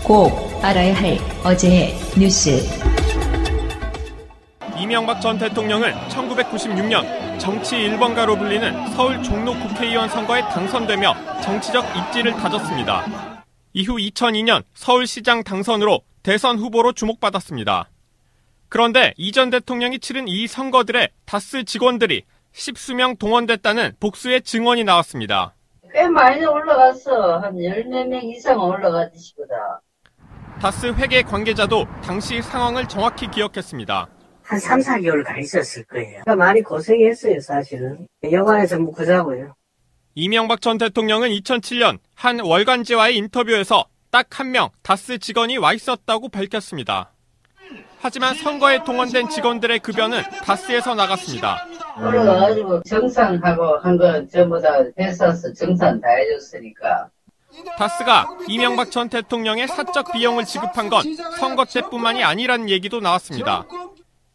꼭 알아야 할 어제의 뉴스. 이명박 전 대통령은 1996년 정치 1번가로 불리는 서울 종로 국회의원 선거에 당선되며 정치적 입지를 다졌습니다. 이후 2002년 서울시장 당선으로 대선 후보로 주목받았습니다. 그런데 이 전 대통령이 치른 이 선거들에 다스 직원들이 십수명 동원됐다는 복수의 증언이 나왔습니다. 꽤 많이 올라갔어. 한 14명 이상 올라갔지 보다. 다스 회계 관계자도 당시 상황을 정확히 기억했습니다. 한 3, 4개월 가 있었을 거예요. 많이 고생했어요, 사실은. 영화에서 묵으자고요. 이명박 전 대통령은 2007년 한 월간지와의 인터뷰에서 딱 한 명 다스 직원이 와 있었다고 밝혔습니다. 하지만 선거에 동원된 직원들의 급여는 다스에서 나갔습니다. 올라가가지고 정산하고 한 건 전부 다 회사에서 정산 다 해줬으니까. 다스가 이명박 전 대통령의 사적 비용을 지급한 건 선거 때뿐만이 아니라는 얘기도 나왔습니다.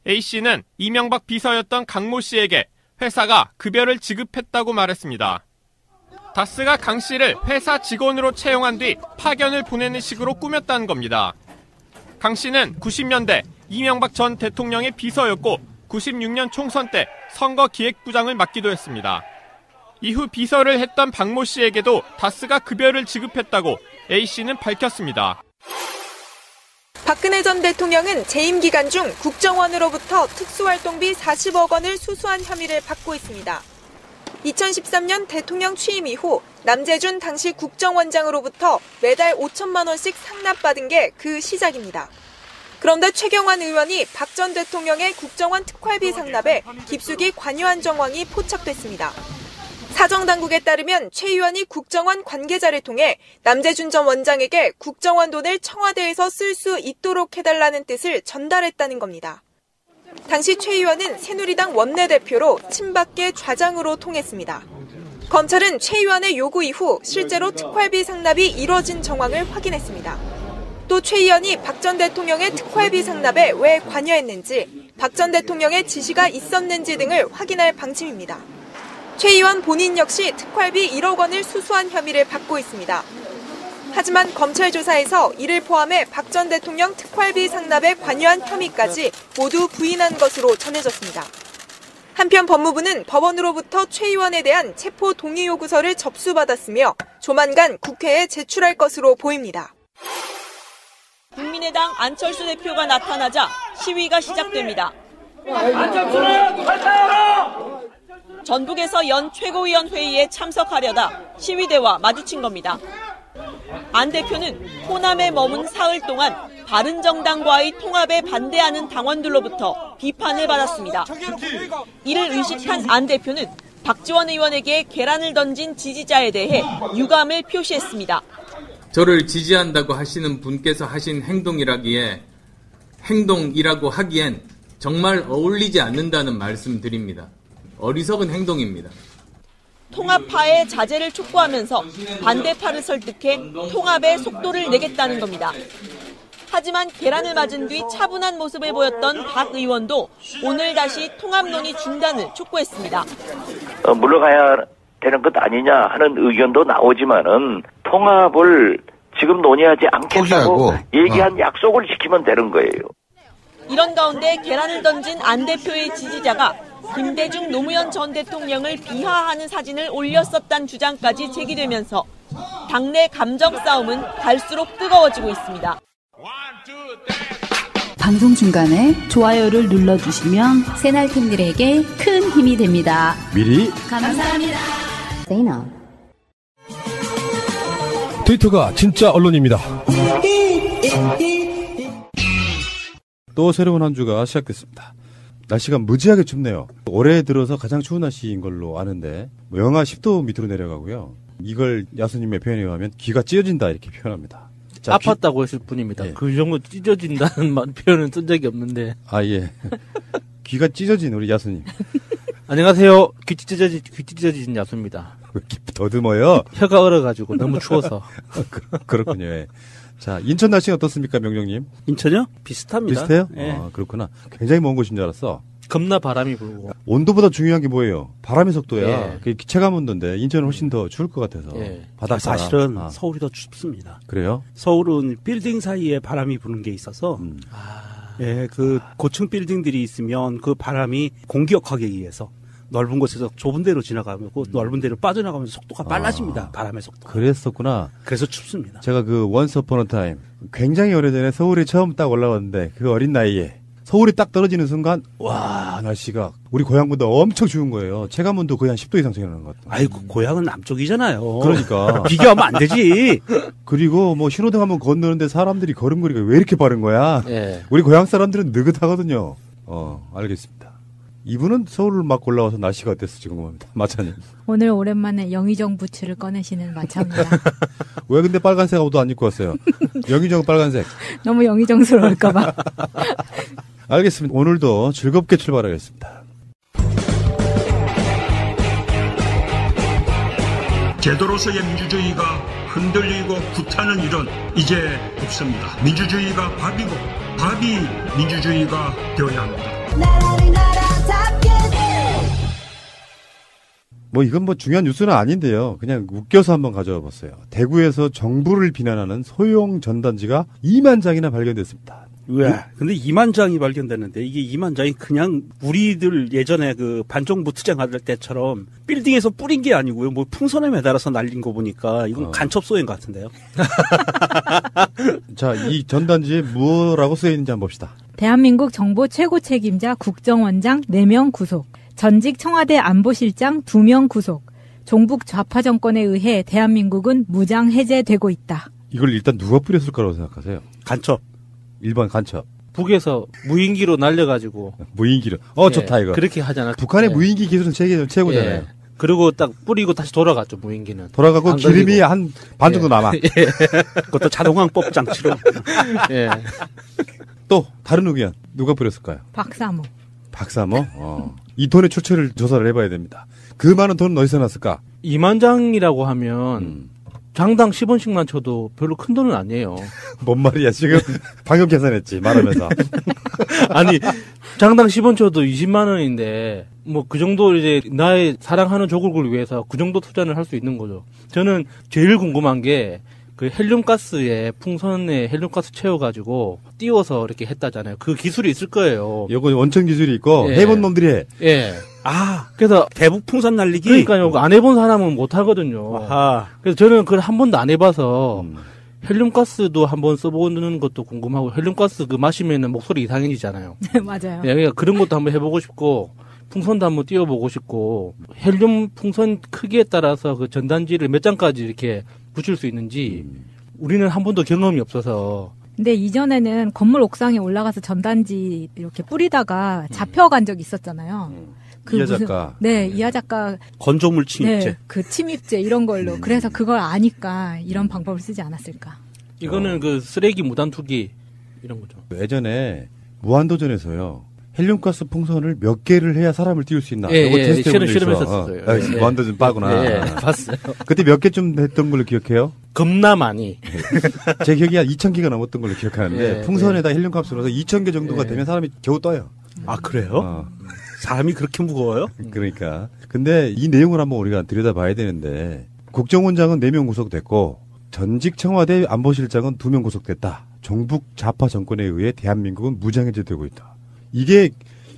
A씨는 이명박 비서였던 강모 씨에게 회사가 급여를 지급했다고 말했습니다. 다스가 강 씨를 회사 직원으로 채용한 뒤 파견을 보내는 식으로 꾸몄다는 겁니다. 강 씨는 90년대 이명박 전 대통령의 비서였고 96년 총선 때 선거기획부장을 맡기도 했습니다. 이후 비서를 했던 박모 씨에게도 다스가 급여를 지급했다고 A씨는 밝혔습니다. 박근혜 전 대통령은 재임 기간 중 국정원으로부터 특수활동비 40억 원을 수수한 혐의를 받고 있습니다. 2013년 대통령 취임 이후 남재준 당시 국정원장으로부터 매달 5천만 원씩 상납받은 게 그 시작입니다. 그런데 최경환 의원이 박 전 대통령의 국정원 특활비 상납에 깊숙이 관여한 정황이 포착됐습니다. 사정당국에 따르면 최 의원이 국정원 관계자를 통해 남재준 전 원장에게 국정원 돈을 청와대에서 쓸 수 있도록 해달라는 뜻을 전달했다는 겁니다. 당시 최 의원은 새누리당 원내대표로 친박계 좌장으로 통했습니다. 검찰은 최 의원의 요구 이후 실제로 특활비 상납이 이뤄진 정황을 확인했습니다. 또 최 의원이 박 전 대통령의 특활비 상납에 왜 관여했는지, 박 전 대통령의 지시가 있었는지 등을 확인할 방침입니다. 최 의원 본인 역시 특활비 1억 원을 수수한 혐의를 받고 있습니다. 하지만 검찰 조사에서 이를 포함해 박 전 대통령 특활비 상납에 관여한 혐의까지 모두 부인한 것으로 전해졌습니다. 한편 법무부는 법원으로부터 최 의원에 대한 체포 동의 요구서를 접수받았으며 조만간 국회에 제출할 것으로 보입니다. 국민의당 안철수 대표가 나타나자 시위가 시작됩니다. 전북에서 연 최고위원 회의에 참석하려다 시위대와 마주친 겁니다. 안 대표는 호남에 머문 사흘 동안 바른정당과의 통합에 반대하는 당원들로부터 비판을 받았습니다. 이를 의식한 안 대표는 박지원 의원에게 계란을 던진 지지자에 대해 유감을 표시했습니다. 저를 지지한다고 하시는 분께서 하신 행동이라고 하기엔 정말 어울리지 않는다는 말씀드립니다. 어리석은 행동입니다. 통합파의 자제를 촉구하면서 반대파를 설득해 통합의 속도를 내겠다는 겁니다. 하지만 계란을 맞은 뒤 차분한 모습을 보였던 박 의원도 오늘 다시 통합 논의 중단을 촉구했습니다. 물러가야 되는 것 아니냐 하는 의견도 나오지만은 통합을 지금 논의하지 않겠다고 얘기한 약속을 지키면 되는 거예요. 이런 가운데 계란을 던진 안 대표의 지지자가 김대중 노무현 전 대통령을 비하하는 사진을 올렸었다는 주장까지 제기되면서 당내 감정 싸움은 갈수록 뜨거워지고 있습니다. 방송 중간에 좋아요를 눌러주시면 새날팀들에게 큰 힘이 됩니다. 미리 감사합니다. 트위터가 진짜 언론입니다. 또 새로운 한 주가 시작됐습니다. 날씨가 무지하게 춥네요. 올해 들어서 가장 추운 날씨인 걸로 아는데 영하 10도 밑으로 내려가고요. 이걸 야수님의 표현에 의하면 귀가 찢어진다 이렇게 표현합니다. 자, 아팠다고 하실 분입니다. 예. 그 정도 찢어진다는 표현은 쓴 적이 없는데. 아, 예. 귀가 찢어진 우리 야수님. 안녕하세요. 귀 찢어진 야수입니다. 왜 이렇게 더듬어요? 혀가 얼어가지고 너무 추워서. 그렇군요. 예. 자, 인천 날씨는 어떻습니까, 명령님? 인천이요? 비슷합니다. 비슷해요? 예. 아, 그렇구나. 굉장히 먼 곳인 줄 알았어. 겁나 바람이 불고. 온도보다 중요한 게 뭐예요? 바람의 속도야. 예. 그게 체감 온도인데 인천은 훨씬 더 추울 것 같아서. 예. 바닷가. 사실은 서울이 더 춥습니다. 그래요? 서울은 빌딩 사이에 바람이 부는 게 있어서 예, 그 고층 빌딩들이 있으면 그 바람이 공기역학에 의해서 넓은 곳에서 좁은 데로 지나가면 그 넓은 데로 빠져나가면서 속도가 빨라집니다. 바람의 속도. 그랬었구나. 그래서 춥습니다. 제가 그 원스 어폰 어 타임 굉장히 오래전에 서울에 처음 딱 올라왔는데 그 어린 나이에 서울이 딱 떨어지는 순간 와 날씨가 우리 고향보다 엄청 추운 거예요. 체감온도 거의 한 10도 이상 차이 나는 것 같아요. 아이고 고향은 남쪽이잖아요. 그러니까 비교하면 안 되지. 그리고 뭐 신호등 한번 건너는데 사람들이 걸음걸이가 왜 이렇게 빠른 거야? 예. 우리 고향 사람들은 느긋하거든요. 알겠습니다. 이분은 서울을 막 올라와서 날씨가 어땠을지 궁금합니다. 마차님. 오늘 오랜만에 영의정 부츠를 꺼내시는 마차입니다. 왜 근데 빨간색 옷도 안 입고 왔어요? 영의정 빨간색. 너무 영의정스러울까봐. 알겠습니다. 오늘도 즐겁게 출발하겠습니다. 제도로서의 민주주의가 흔들리고 구타는 일은 이제 없습니다. 민주주의가 밥이고 밥이 민주주의가 되어야 합니다. 뭐 이건 뭐 중요한 뉴스는 아닌데요. 그냥 웃겨서 한번 가져와 봤어요. 대구에서 정부를 비난하는 소형 전단지가 2만 장이나 발견됐습니다. 왜? 근데 2만 장이 발견됐는데 이게 2만 장이 그냥 우리들 예전에 그 반정부 투쟁할 때처럼 빌딩에서 뿌린 게 아니고요. 뭐 풍선에 매달아서 날린 거 보니까 이건 간첩 소행 같은데요. 자, 이 전단지에 뭐라고 쓰여 있는지 한번 봅시다. 대한민국 정보 최고 책임자 국정원장 4명 구속. 전직 청와대 안보실장 2명 구속. 종북 좌파 정권에 의해 대한민국은 무장 해제되고 있다. 이걸 일단 누가 뿌렸을 거라고 생각하세요? 간첩. 1번 간첩. 북에서 무인기로 날려가지고. 무인기로. 좋다 이거. 그렇게 하잖아. 북한의 무인기 기술은 세계 최고잖아요. 예. 그리고 딱 뿌리고 다시 돌아갔죠, 무인기는. 돌아가고 기름이 한 반 정도 남아. 예. 그것도 자동항법 장치로. 예. 또 다른 의견 누가 뿌렸을까요? 박사모. 박사모? 이 돈의 출처를 조사를 해봐야 됩니다. 그 많은 돈은 어디서 났을까? 2만 장이라고 하면 장당 10원씩만 쳐도 별로 큰 돈은 아니에요. 뭔 말이야 지금 방금 계산했지 말하면서. 아니 장당 10원 쳐도 20만 원인데 뭐 그 정도 이제 나의 사랑하는 조국을 위해서 그 정도 투자를 할 수 있는 거죠. 저는 제일 궁금한 게 그 헬륨가스에 풍선에 헬륨가스 채워가지고 띄워서 이렇게 했다잖아요. 그 기술이 있을 거예요. 요거 원천 기술이 있고 예. 해본 놈들이 해. 예. 그래서 대북 풍선 날리기. 그러니까요. 안 해본 사람은 못 하거든요. 아하. 그래서 저는 그걸 한 번도 안 해봐서 헬륨가스도 한번 써보는 것도 궁금하고 헬륨가스 그 마시면은 목소리 이상해지잖아요. 맞아요. 예, 그러니까 그런 것도 한번 해보고 싶고 풍선도 한번 띄워보고 싶고 헬륨 풍선 크기에 따라서 그 전단지를 몇 장까지 이렇게 붙일 수 있는지 우리는 한 번도 경험이 없어서. 근데 이전에는 건물 옥상에 올라가서 전단지 이렇게 뿌리다가 잡혀간 적이 있었잖아요. 이하 작가. 네, 이하 작가. 건조물 침입죄. 네, 그 침입죄 이런 걸로. 그래서 그걸 아니까 이런 방법을 쓰지 않았을까. 이거는 그 쓰레기 무단 투기 이런 거죠. 예전에 무한도전에서요. 헬륨가스 풍선을 몇 개를 해야 사람을 띄울 수 있나? 예, 이거 테스트 해본 적 실험했었어요. 있어. 무한도전 빠구나. 예, 봤어요. 그때 몇 개쯤 했던 걸로 기억해요? 겁나 많이. 제 기억이 한 2,000개가 넘었던 걸로 기억하는데 예, 풍선에다 헬륨값을 넣어서 2,000개 정도가 되면 사람이 겨우 떠요. 아 그래요? 사람이 그렇게 무거워요? 그러니까. 근데 이 내용을 한번 우리가 들여다봐야 되는데 국정원장은 4명 구속됐고 전직 청와대 안보실장은 2명 구속됐다. 종북 좌파 정권에 의해 대한민국은 무장해제되고 있다. 이게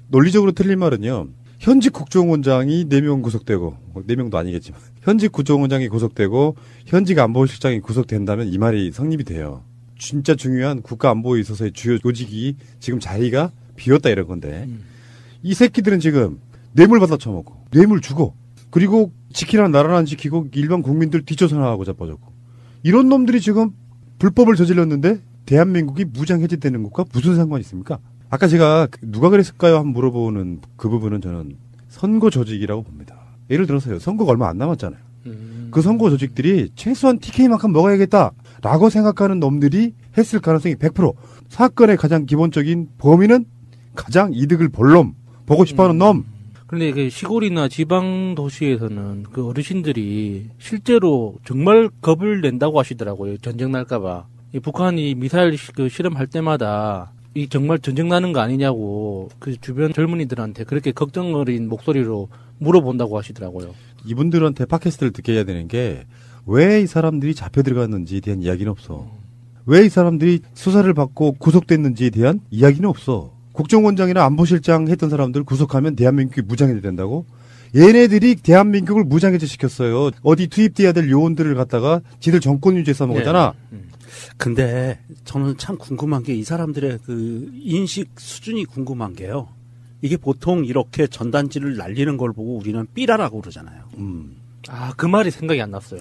논리적으로 틀린 말은요. 현직 국정원장이 4명 구속되고 4명도 아니겠지만 현직 국정원장이 구속되고 현직 안보실장이 구속된다면 이 말이 성립이 돼요. 진짜 중요한 국가안보에 있어서의 주요 조직이 지금 자리가 비었다 이런 건데 이 새끼들은 지금 뇌물 받아 처먹고 뇌물 주고 그리고 지키라는 나라는 안 지키고 일반 국민들 뒷조사 나가고 자빠졌고 이런 놈들이 지금 불법을 저질렀는데 대한민국이 무장해제되는 것과 무슨 상관이 있습니까? 아까 제가 누가 그랬을까요? 한번 물어보는 그 부분은 저는 선거 조직이라고 봅니다. 예를 들어서요. 선거가 얼마 안 남았잖아요. 그 선거 조직들이 최소한 TK만큼 먹어야겠다라고 생각하는 놈들이 했을 가능성이 100%. 사건의 가장 기본적인 범인은 가장 이득을 볼 놈, 보고 싶어하는 놈. 그런데 그 시골이나 지방 도시에서는 그 어르신들이 실제로 정말 겁을 낸다고 하시더라고요. 전쟁 날까봐. 북한이 미사일 그 실험할 때마다 이 정말 전쟁 나는 거 아니냐고 그 주변 젊은이들한테 그렇게 걱정 어린 목소리로 물어본다고 하시더라고요. 이분들한테 팟캐스트를 듣게 해야 되는 게 왜 이 사람들이 잡혀 들어갔는지에 대한 이야기는 없어. 왜 이 사람들이 수사를 받고 구속됐는지에 대한 이야기는 없어. 국정원장이나 안보실장 했던 사람들 구속하면 대한민국이 무장해제 된다고? 얘네들이 대한민국을 무장해제 시켰어요. 어디 투입돼야 될 요원들을 갖다가 지들 정권 유지에 써먹었잖아. 근데 저는 참 궁금한 게 이 사람들의 그 인식 수준이 궁금한 게요. 이게 보통 이렇게 전단지를 날리는 걸 보고 우리는 삐라라고 그러잖아요. 그 말이 생각이 안 났어요.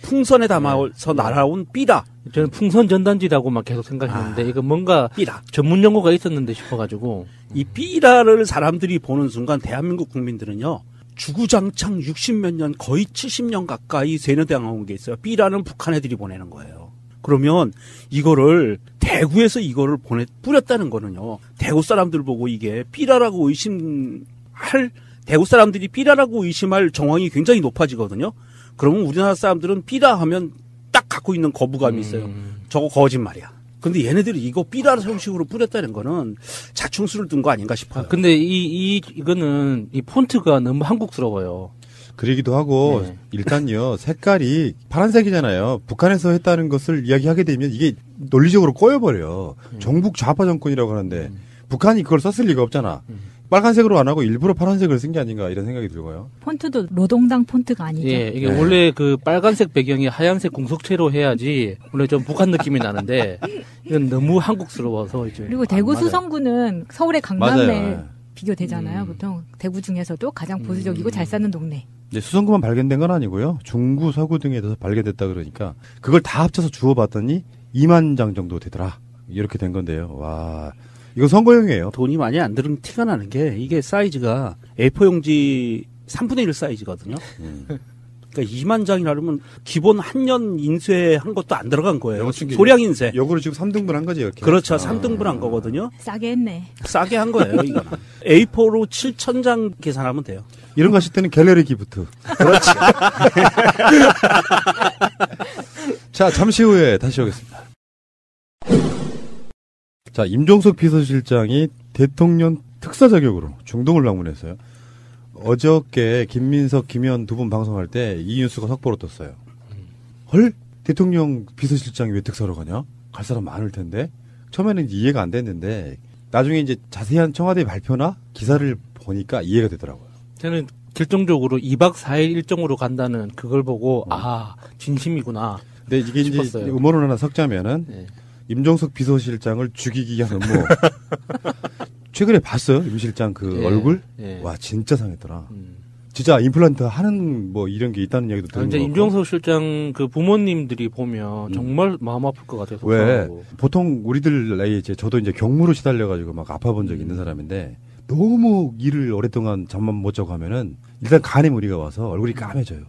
풍선에 담아서 날아온 삐라. 저는 풍선 전단지라고만 계속 생각했는데 이거 뭔가 삐라. 전문 용어가 있었는데 싶어가지고 이 삐라를 사람들이 보는 순간 대한민국 국민들은요. 주구장창 60몇 년 거의 70년 가까이 세뇌당한 게 있어요. 삐라는 북한 애들이 보내는 거예요. 그러면 이거를 대구에서 이거를 뿌렸다는 거는요. 대구 사람들 보고 이게 삐라라고 대구 사람들이 삐라라고 의심할 정황이 굉장히 높아지거든요. 그러면 우리나라 사람들은 삐라 하면 딱 갖고 있는 거부감이 있어요. 저거 거짓말이야. 근데 얘네들이 이거 삐라 형식으로 뿌렸다는 거는 자충수를 둔 거 아닌가 싶어요. 근데 이거는 이 폰트가 너무 한국스러워요. 그러기도 하고 일단요 색깔이 파란색이잖아요. 북한에서 했다는 것을 이야기하게 되면 이게 논리적으로 꼬여버려. 정북 좌파 정권이라고 하는데 북한이 그걸 썼을 리가 없잖아. 빨간색으로 안 하고 일부러 파란색을 쓴 게 아닌가 이런 생각이 들고요. 폰트도 노동당 폰트가 아니죠. 예, 이게 원래 그 빨간색 배경이 하얀색 공석체로 해야지 원래 좀 북한 느낌이 나는데 이건 너무 한국스러워서 이제. 그리고 대구 수성구는 서울의 강남에 맞아요. 비교되잖아요. 보통 대구 중에서도 가장 보수적이고 잘 사는 동네. 네, 수성구만 발견된 건 아니고요. 중구, 서구 등에서 발견됐다 그러니까 그걸 다 합쳐서 주워봤더니 2만 장 정도 되더라. 이렇게 된 건데요. 와, 이거 선거용이에요. 돈이 많이 안 들은 티가 나는 게 이게 사이즈가 A4 용지 3분의 1 사이즈거든요. 그러니까 2만 장이라면 기본 한 년 인쇄한 것도 안 들어간 거예요. 소량 인쇄. 요거를 지금 3등분 한 거지, 이렇게. 그렇죠. 3등분 한 거거든요. 싸게 했네. 싸게 한 거예요, 이거. A4로 7,000장 계산하면 돼요. 이런 거 하실 때는 갤러리 기프트. 그렇지. 자, 잠시 후에 다시 오겠습니다. 자, 임종석 비서실장이 대통령 특사 자격으로 중동을 방문했어요. 어저께 김민석, 김현 두 분 방송할 때 이 뉴스가 속보로 떴어요. 헐? 대통령 비서실장이 왜 특사로 가냐? 갈 사람 많을 텐데. 처음에는 이해가 안 됐는데 나중에 이제 자세한 청와대 발표나 기사를 보니까 이해가 되더라고요. 저는 결정적으로 2박 4일 일정으로 간다는 그걸 보고 진심이구나. 근데 이게 싶었어요. 이제 음모론 하나 섞자면은 임종석 비서실장을 죽이기 위한 음모. 최근에 봤어요? 임 실장 그 얼굴? 와, 진짜 상했더라. 진짜 임플란트 하는 뭐 이런 게 있다는 이야기도 들은 이제 거. 임종석 실장 그 부모님들이 보면 정말 마음 아플 것 같아서. 왜? 보통 우리들 나이에 저도 이제 경무로 시달려가지고 막 아파본 적이 있는 사람인데 너무 일을 오랫동안 잠만 못 자고 하면은 일단 간에 무리가 와서 얼굴이 까매져요.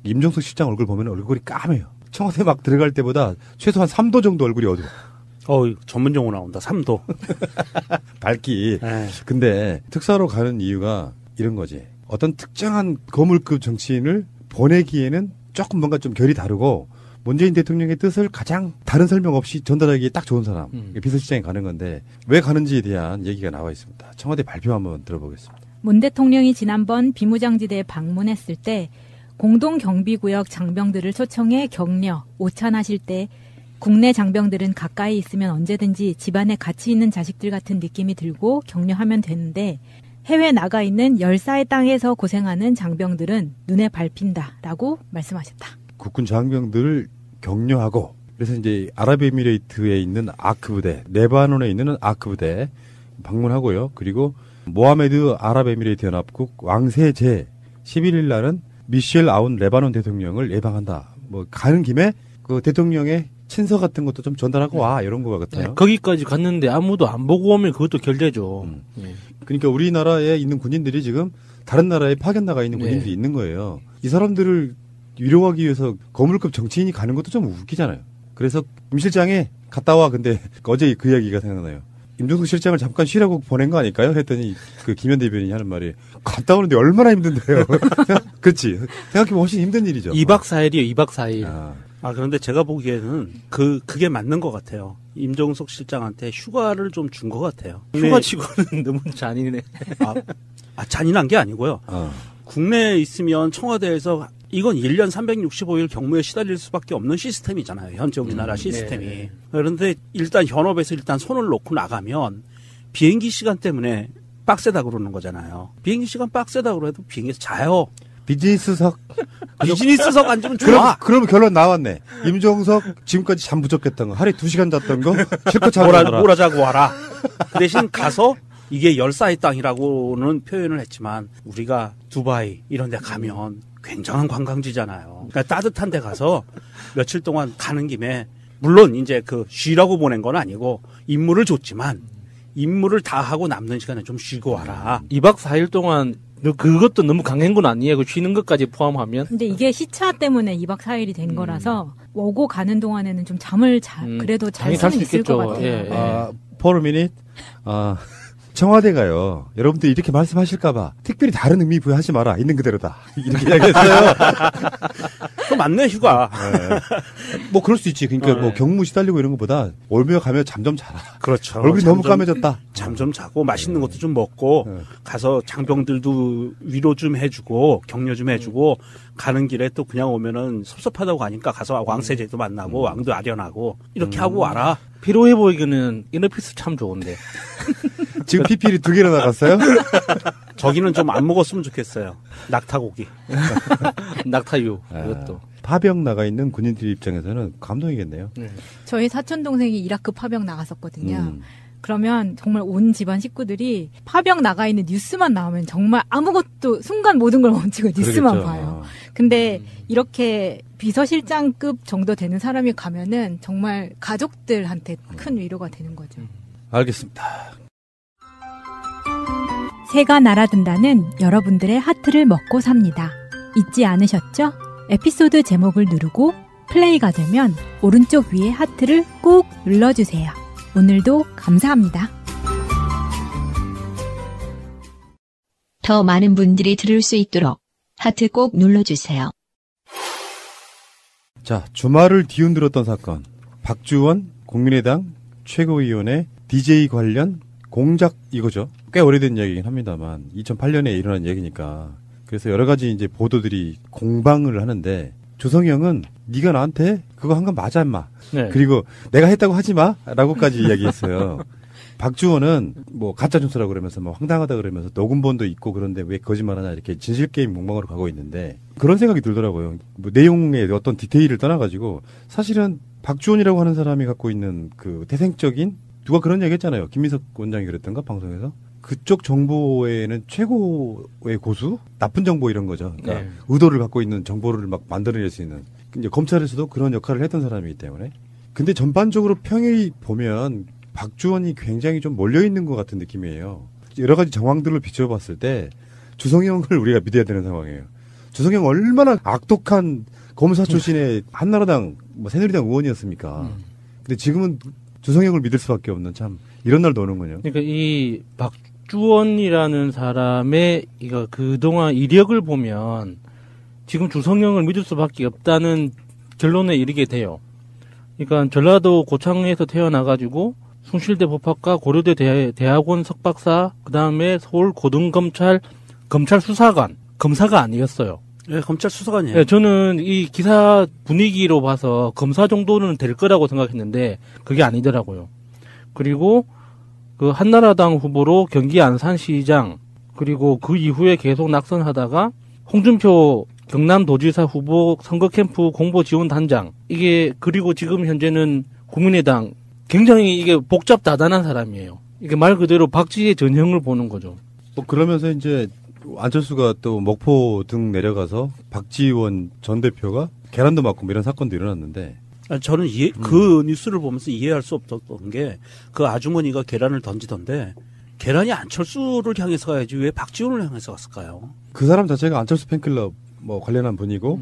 임종석 실장 얼굴 보면 얼굴이 까매요. 청와대 막 들어갈 때보다 최소한 3도 정도 얼굴이 어두워. 전문 용어 나온다. 3도. 밝기. 근데 특사로 가는 이유가 이런 거지. 어떤 특정한 거물급 정치인을 보내기에는 조금 뭔가 좀 결이 다르고 문재인 대통령의 뜻을 가장 다른 설명 없이 전달하기에 딱 좋은 사람. 비서실장이 가는 건데 왜 가는지에 대한 얘기가 나와 있습니다. 청와대 발표 한번 들어보겠습니다. 문 대통령이 지난번 비무장지대에 방문했을 때 공동경비구역 장병들을 초청해 격려, 오찬하실 때 국내 장병들은 가까이 있으면 언제든지 집안에 같이 있는 자식들 같은 느낌이 들고 격려하면 되는데 해외 나가 있는 열사의 땅에서 고생하는 장병들은 눈에 밟힌다라고 말씀하셨다. 국군 장병들을 격려하고 그래서 이제 아랍에미레이트에 있는 아크 부대, 레바논에 있는 아크 부대 방문하고요. 그리고 모하메드 아랍에미레이트 연합국 왕세 제 11일 날은 미셸 아운 레바논 대통령을 예방한다. 뭐 가는 김에 그 대통령의 친서 같은 것도 좀 전달하고 와 이런 거 같아요. 거기까지 갔는데 아무도 안 보고 오면 그것도 결례죠. 그러니까 우리나라에 있는 군인들이 지금 다른 나라에 파견 나가 있는 군인들이 있는 거예요. 이 사람들을 위로하기 위해서 거물급 정치인이 가는 것도 좀 웃기잖아요. 그래서 임 실장이 갔다 와. 근데 어제 그 이야기가 생각나요. 임종석 실장을 잠깐 쉬라고 보낸 거 아닐까요? 했더니 그 김현 대변인이 하는 말이 갔다 오는데 얼마나 힘든데요. 그렇지. 생각해보면 훨씬 힘든 일이죠. 2박 4일이요. 2박 4일. 그런데 제가 보기에는 그게 맞는 것 같아요. 임종석 실장한테 휴가를 좀 준 것 같아요. 휴가치고는 너무 잔인해. 잔인한 게 아니고요. 국내에 있으면 청와대에서 이건 1년 365일 경무에 시달릴 수밖에 없는 시스템이잖아요. 현재 우리나라 시스템이. 네. 그런데 일단 현업에서 일단 손을 놓고 나가면 비행기 시간 때문에 빡세다 그러는 거잖아요. 비행기 시간 빡세다 그래도 비행기에서 자요. 비즈니스석 앉으면 좋아. 그럼 결론 나왔네. 임종석 지금까지 잠 부족했던 거, 하루에 2시간 잤던 거 실컷 자고 몰아자고 와라. 그 대신 가서 이게 열사의 땅이라고는 표현을 했지만 우리가 두바이 이런 데 가면 굉장한 관광지잖아요. 그러니까 따뜻한 데 가서 며칠 동안 가는 김에 물론 이제 그 쉬라고 보낸 건 아니고 임무를 줬지만 임무를 다 하고 남는 시간에 좀 쉬고 와라. 2박 4일 동안 그것도 너무 강한 건 아니에요. 쉬는 것까지 포함하면. 근데 이게 시차 때문에 2박 4일이 된 거라서 오고 가는 동안에는 좀 잠을 그래도 잘 수는 있을 것 같아요. 예. For a minute. 청와대가요. 여러분들 이렇게 말씀하실까봐 특별히 다른 의미 부여하지 마라. 있는 그대로다. 이렇게 이야기했어요. 그 맞네 휴가. 네. 뭐 그럴 수 있지. 그러니까 뭐 경무 시달리고 이런 것보다 올며 가면 잠 좀 자라. 그렇죠. 얼굴이 너무 까매졌다. 잠 좀 자고 맛있는 것도 좀 먹고 가서 장병들도 위로 좀 해주고 격려 좀 해주고 가는 길에 또 그냥 오면은 섭섭하다고 가니까 가서 왕세제도 만나고 왕도 아련하고 이렇게 하고 와라. 피로해 보이기는 이너피스 참 좋은데. 지금 PPL이 2개나 나갔어요? 저기는 좀 안 먹었으면 좋겠어요. 낙타고기. 낙타유. 이것도. 파병 나가 있는 군인들 입장에서는 감동이겠네요. 저희 사촌 동생이 이라크 파병 나갔었거든요. 그러면 정말 온 집안 식구들이 파병 나가 있는 뉴스만 나오면 정말 아무것도 순간 모든 걸 멈추고 뉴스만 그러겠죠. 봐요. 근데 이렇게 비서실장급 정도 되는 사람이 가면은 정말 가족들한테 큰 위로가 되는 거죠. 알겠습니다. 새가 날아든다는 여러분들의 하트를 먹고 삽니다. 잊지 않으셨죠? 에피소드 제목을 누르고 플레이가 되면 오른쪽 위에 하트를 꾹 눌러주세요. 오늘도 감사합니다. 더 많은 분들이 들을 수 있도록 하트 꼭 눌러주세요. 자, 주말을 뒤흔들었던 사건. 박주원 국민의당 최고위원회 DJ 관련 공작 이거죠. 꽤 오래된 이야기긴 합니다만 2008년에 일어난 얘기니까. 그래서 여러 가지 이제 보도들이 공방을 하는데 주성형은 네가 나한테 그거 한 건 맞아 임마. 네. 그리고 내가 했다고 하지 마라고까지 이야기했어요. 박주원은 뭐 가짜 뉴스라고 그러면서 뭐 황당하다 그러면서 녹음본도 있고 그런데 왜 거짓말하냐 이렇게 진실 게임 몽망으로 가고 있는데 그런 생각이 들더라고요. 뭐 내용의 어떤 디테일을 떠나가지고 사실은 박주원이라고 하는 사람이 갖고 있는 그 태생적인 누가 그런 얘기했잖아요. 김민석 원장이 그랬던가 방송에서 그쪽 정보에는 최고의 고수 나쁜 정보 이런 거죠. 그러니까 네. 의도를 갖고 있는 정보를 막 만들어낼 수 있는 이제 검찰에서도 그런 역할을 했던 사람이기 때문에 근데 전반적으로 평이 보면 박주원이 굉장히 좀 몰려있는 것 같은 느낌이에요. 여러 가지 정황들을 비춰봤을 때 주성형을 우리가 믿어야 되는 상황이에요. 주성형 얼마나 악독한 검사 출신의 한나라당, 뭐 새누리당 의원이었습니까? 근데 지금은 주성형을 믿을 수밖에 없는 참 이런 날도 오는군요. 그러니까 이 박주원이라는 사람의 이거 그동안 이력을 보면 지금 주성형을 믿을 수밖에 없다는 결론에 이르게 돼요. 그러니까 전라도 고창에서 태어나가지고 숭실대 법학과 고려대 대학원 석박사 그다음에 서울 고등검찰 검찰 수사관 검사가 아니었어요. 네, 검찰 수사관이에요. 네, 저는 이 기사 분위기로 봐서 검사 정도는 될 거라고 생각했는데 그게 아니더라고요. 그리고 그 한나라당 후보로 경기 안산시장 그리고 그 이후에 계속 낙선하다가 홍준표 경남도지사 후보 선거 캠프 공보 지원 단장 이게 그리고 지금 현재는 국민의당 굉장히 이게 복잡다단한 사람이에요. 이게 말 그대로 박쥐의 전형을 보는 거죠. 뭐 그러면서 이제 안철수가 또 목포 등 내려가서 박지원 전 대표가 계란도 맞고 뭐 이런 사건도 일어났는데 저는 그 뉴스를 보면서 이해할 수 없었던 게 그 아주머니가 계란을 던지던데 계란이 안철수를 향해서 가야지 왜 박지원을 향해서 갔을까요? 그 사람 자체가 안철수 팬클럽 뭐 관련한 분이고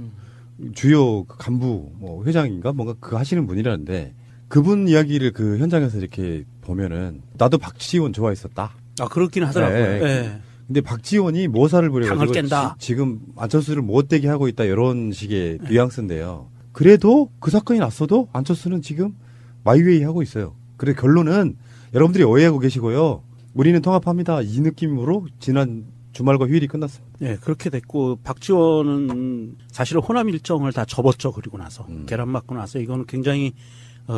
주요 간부 뭐 회장인가 뭔가 그 하시는 분이라는데 그분 이야기를 그 현장에서 이렇게 보면은 나도 박지원 좋아했었다. 아 그렇긴 하더라고요. 네. 네. 근데 박지원이 모사를 부려가지고 당을 깬다. 지금 안철수를 못되게 하고 있다 이런 식의 뉘앙스인데요. 그래도 그 사건이 났어도 안철수는 지금 마이웨이 하고 있어요. 그래 결론은 여러분들이 오해하고 계시고요. 우리는 통합합니다. 이 느낌으로 지난 주말과 휴일이 끝났습니다. 네, 그렇게 됐고 박지원은 사실 호남 일정을 다 접었죠. 그리고 나서 계란 맞고 나서 이거는 굉장히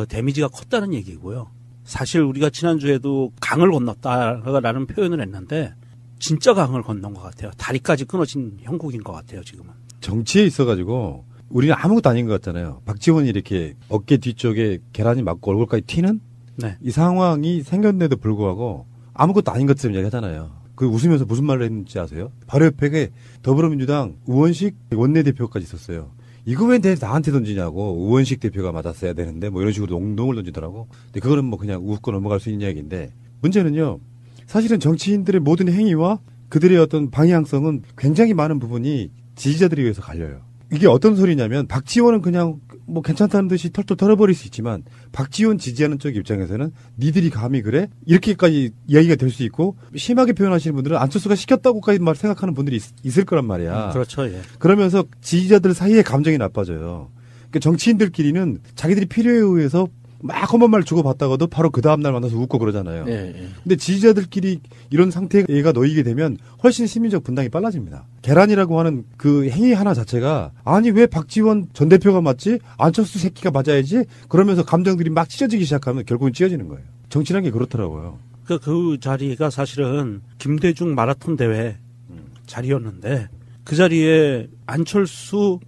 데미지가 컸다는 얘기고요. 사실 우리가 지난주에도 강을 건넜다라는 표현을 했는데 진짜 강을 건넌 것 같아요. 다리까지 끊어진 형국인 것 같아요. 지금은. 정치에 있어가지고 우리는 아무것도 아닌 것 같잖아요. 박지원이 이렇게 어깨 뒤쪽에 계란이 맞고 얼굴까지 튀는 네. 이 상황이 생겼는데도 불구하고 아무것도 아닌 것처럼 이야기하잖아요. 그 웃으면서 무슨 말을 했는지 아세요? 바로 옆에 더불어민주당 우원식 원내대표까지 있었어요. 이거 왜 나한테 던지냐고. 우원식 대표가 맞았어야 되는데 뭐 이런 식으로 농동을 던지더라고. 근데 그거는 뭐 그냥 웃고 넘어갈 수 있는 이야기인데 문제는요. 사실은 정치인들의 모든 행위와 그들의 어떤 방향성은 굉장히 많은 부분이 지지자들에 의해서 갈려요. 이게 어떤 소리냐면 박지원은 그냥 뭐 괜찮다는 듯이 털털 털어버릴 수 있지만 박지원 지지하는 쪽 입장에서는 니들이 감히 그래? 이렇게까지 이야기가 될 수 있고 심하게 표현하시는 분들은 안철수가 시켰다고까지 생각하는 분들이 있을 거란 말이야. 그렇죠. 예. 그러면서 지지자들 사이에 감정이 나빠져요. 그러니까 정치인들끼리는 자기들이 필요에 의해서 막 험한 말 주고받다가도 바로 그 다음날 만나서 웃고 그러잖아요. 예. 근데 지지자들끼리 이런 상태가 놓이게 되면 훨씬 시민적 분당이 빨라집니다. 계란이라고 하는 그 행위 하나 자체가 아니 왜 박지원 전 대표가 맞지? 안철수 새끼가 맞아야지? 그러면서 감정들이 막 찢어지기 시작하면 결국은 찢어지는 거예요. 정치라는 게 그렇더라고요. 그 자리가 사실은 김대중 마라톤 대회 자리였는데 그 자리에 안철수,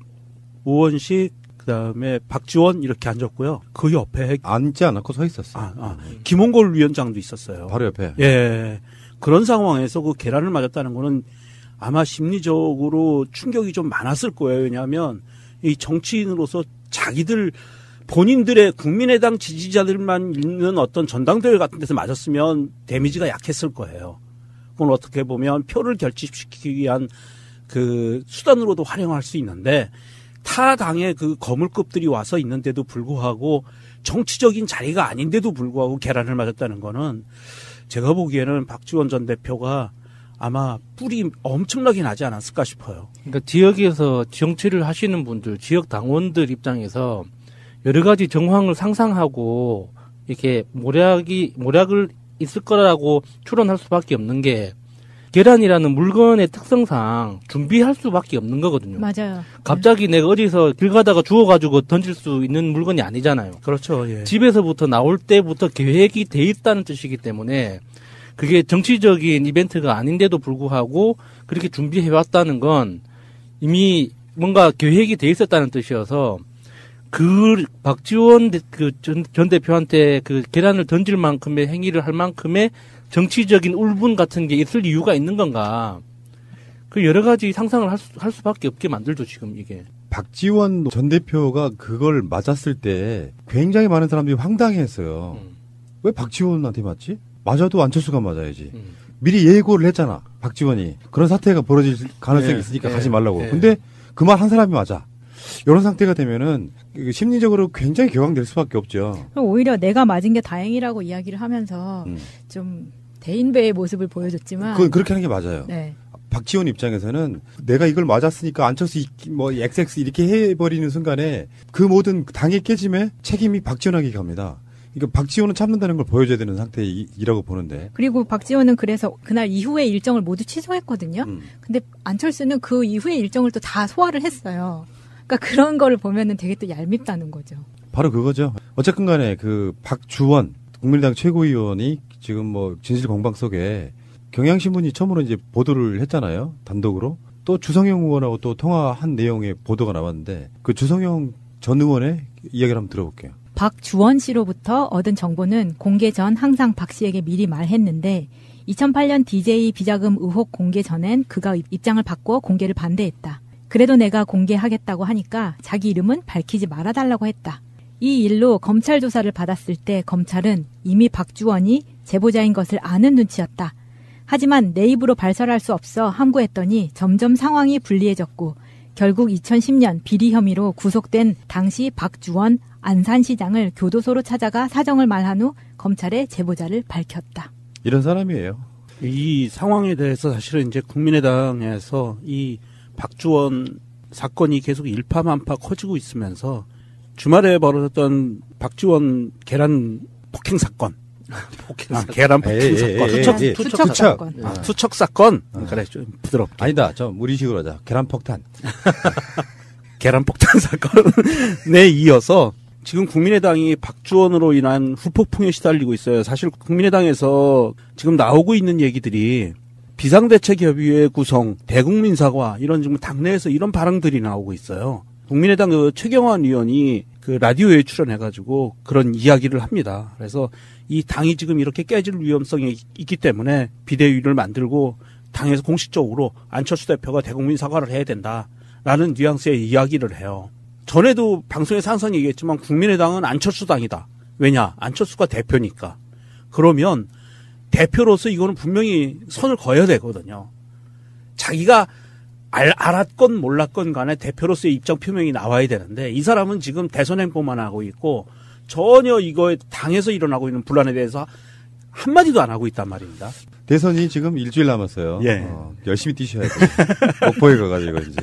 우원식 그다음에 박지원 이렇게 앉았고요. 그 옆에 앉지 않고 서 있었어요. 김홍걸 위원장도 있었어요. 바로 옆에. 예. 그런 상황에서 그 계란을 맞았다는 거는 아마 심리적으로 충격이 좀 많았을 거예요. 왜냐하면 이 정치인으로서 자기들 본인들의 국민의당 지지자들만 있는 어떤 전당대회 같은 데서 맞았으면 데미지가 약했을 거예요. 그건 어떻게 보면 표를 결집시키기 위한 그 수단으로도 활용할 수 있는데 타 당의 그 거물급들이 와서 있는데도 불구하고 정치적인 자리가 아닌데도 불구하고 계란을 맞았다는 거는 제가 보기에는 박지원 전 대표가 아마 뿔이 엄청나게 나지 않았을까 싶어요. 그러니까 지역에서 정치를 하시는 분들, 지역 당원들 입장에서 여러 가지 정황을 상상하고 이렇게 모략을 있을 거라고 추론할 수밖에 없는 게 계란이라는 물건의 특성상 준비할 수밖에 없는 거거든요. 맞아요. 갑자기 내가 어디서 길 가다가 주워가지고 던질 수 있는 물건이 아니잖아요. 그렇죠. 예. 집에서부터 나올 때부터 계획이 돼 있다는 뜻이기 때문에 그게 정치적인 이벤트가 아닌데도 불구하고 그렇게 준비해왔다는 건 이미 뭔가 계획이 돼 있었다는 뜻이어서 그 박지원 전 대표한테 그 계란을 던질 만큼의 행위를 할 만큼의 정치적인 울분 같은 게 있을 이유가 있는 건가? 그 여러 가지 상상을 할 수밖에 없게 만들죠, 지금 이게. 박지원 전 대표가 그걸 맞았을 때 굉장히 많은 사람들이 황당해했어요. 왜 박지원한테 맞지? 맞아도 안철수가 맞아야지. 미리 예고를 했잖아, 박지원이. 그런 사태가 벌어질 가능성이 있으니까 가지 말라고. 근데 그 말 한 사람이 맞아. 이런 상태가 되면은 심리적으로 굉장히 격앙될 수밖에 없죠. 오히려 내가 맞은 게 다행이라고 이야기를 하면서 좀 대인배의 모습을 보여줬지만 그건 그렇게 하는 게 맞아요. 네. 박지원 입장에서는 내가 이걸 맞았으니까 안철수 뭐 XX 이렇게 해버리는 순간에 그 모든 당의 깨짐에 책임이 박지원에게 갑니다. 그러니까 박지원은 참는다는 걸 보여줘야 되는 상태이라고 보는데. 그리고 박지원은 그래서 그날 이후에 일정을 모두 취소했거든요. 근데 안철수는 그 이후에 일정을 또 다 소화를 했어요. 그러니까 그런 거를 보면은 되게 또 얄밉다는 거죠. 바로 그거죠. 어쨌든 간에 그 박주원 국민의당 최고위원이 지금 뭐 진실 공방 속에 경향신문이 처음으로 이제 보도를 했잖아요. 단독으로. 또 주성영 의원하고 또 통화한 내용의 보도가 나왔는데 그 주성영 전 의원의 이야기를 한번 들어볼게요. 박주원 씨로부터 얻은 정보는 공개 전 항상 박 씨에게 미리 말했는데 2008년 DJ 비자금 의혹 공개 전엔 그가 입장을 바꿔 공개를 반대했다. 그래도 내가 공개하겠다고 하니까 자기 이름은 밝히지 말아달라고 했다. 이 일로 검찰 조사를 받았을 때 검찰은 이미 박주원이 제보자인 것을 아는 눈치였다. 하지만 내 입으로 발설할 수 없어 함구했더니 점점 상황이 불리해졌고 결국 2010년 비리 혐의로 구속된 당시 박주원 안산시장을 교도소로 찾아가 사정을 말한 후 검찰에 제보자를 밝혔다. 이런 사람이에요. 이 상황에 대해서 사실은 이제 국민의당에서 이 박주원 사건이 계속 일파만파 커지고 있으면서 주말에 벌어졌던 박지원 계란 폭행 사건. 계란 폭행 사건. 투척 사건. 투척 사건. 그래, 좀 부드럽게. 아니다, 좀 우리식으로 하자. 계란 폭탄. 계란 폭탄 사건에 이어서 지금 국민의당이 박주원으로 인한 후폭풍에 시달리고 있어요. 사실 국민의당에서 지금 나오고 있는 얘기들이 비상대책협의회 구성, 대국민 사과 이런 지금 당내에서 이런 발언들이 나오고 있어요. 국민의당 그 최경환 의원이 그 라디오에 출연해가지고 그런 이야기를 합니다. 그래서 이 당이 지금 이렇게 깨질 위험성이 있기 때문에 비대위를 만들고 당에서 공식적으로 안철수 대표가 대국민 사과를 해야 된다라는 뉘앙스의 이야기를 해요. 전에도 방송에서 항상 얘기했지만 국민의당은 안철수 당이다. 왜냐? 안철수가 대표니까. 그러면 대표로서 이거는 분명히 선을 그어야 되거든요. 자기가 알았건 몰랐건 간에 대표로서의 입장 표명이 나와야 되는데 이 사람은 지금 대선 행보만 하고 있고 전혀 이거에 당에서 일어나고 있는 분란에 대해서 한마디도 안 하고 있단 말입니다. 대선이 지금 일주일 남았어요. 예. 열심히 뛰셔야 돼요. 목포에 가가지고 이제.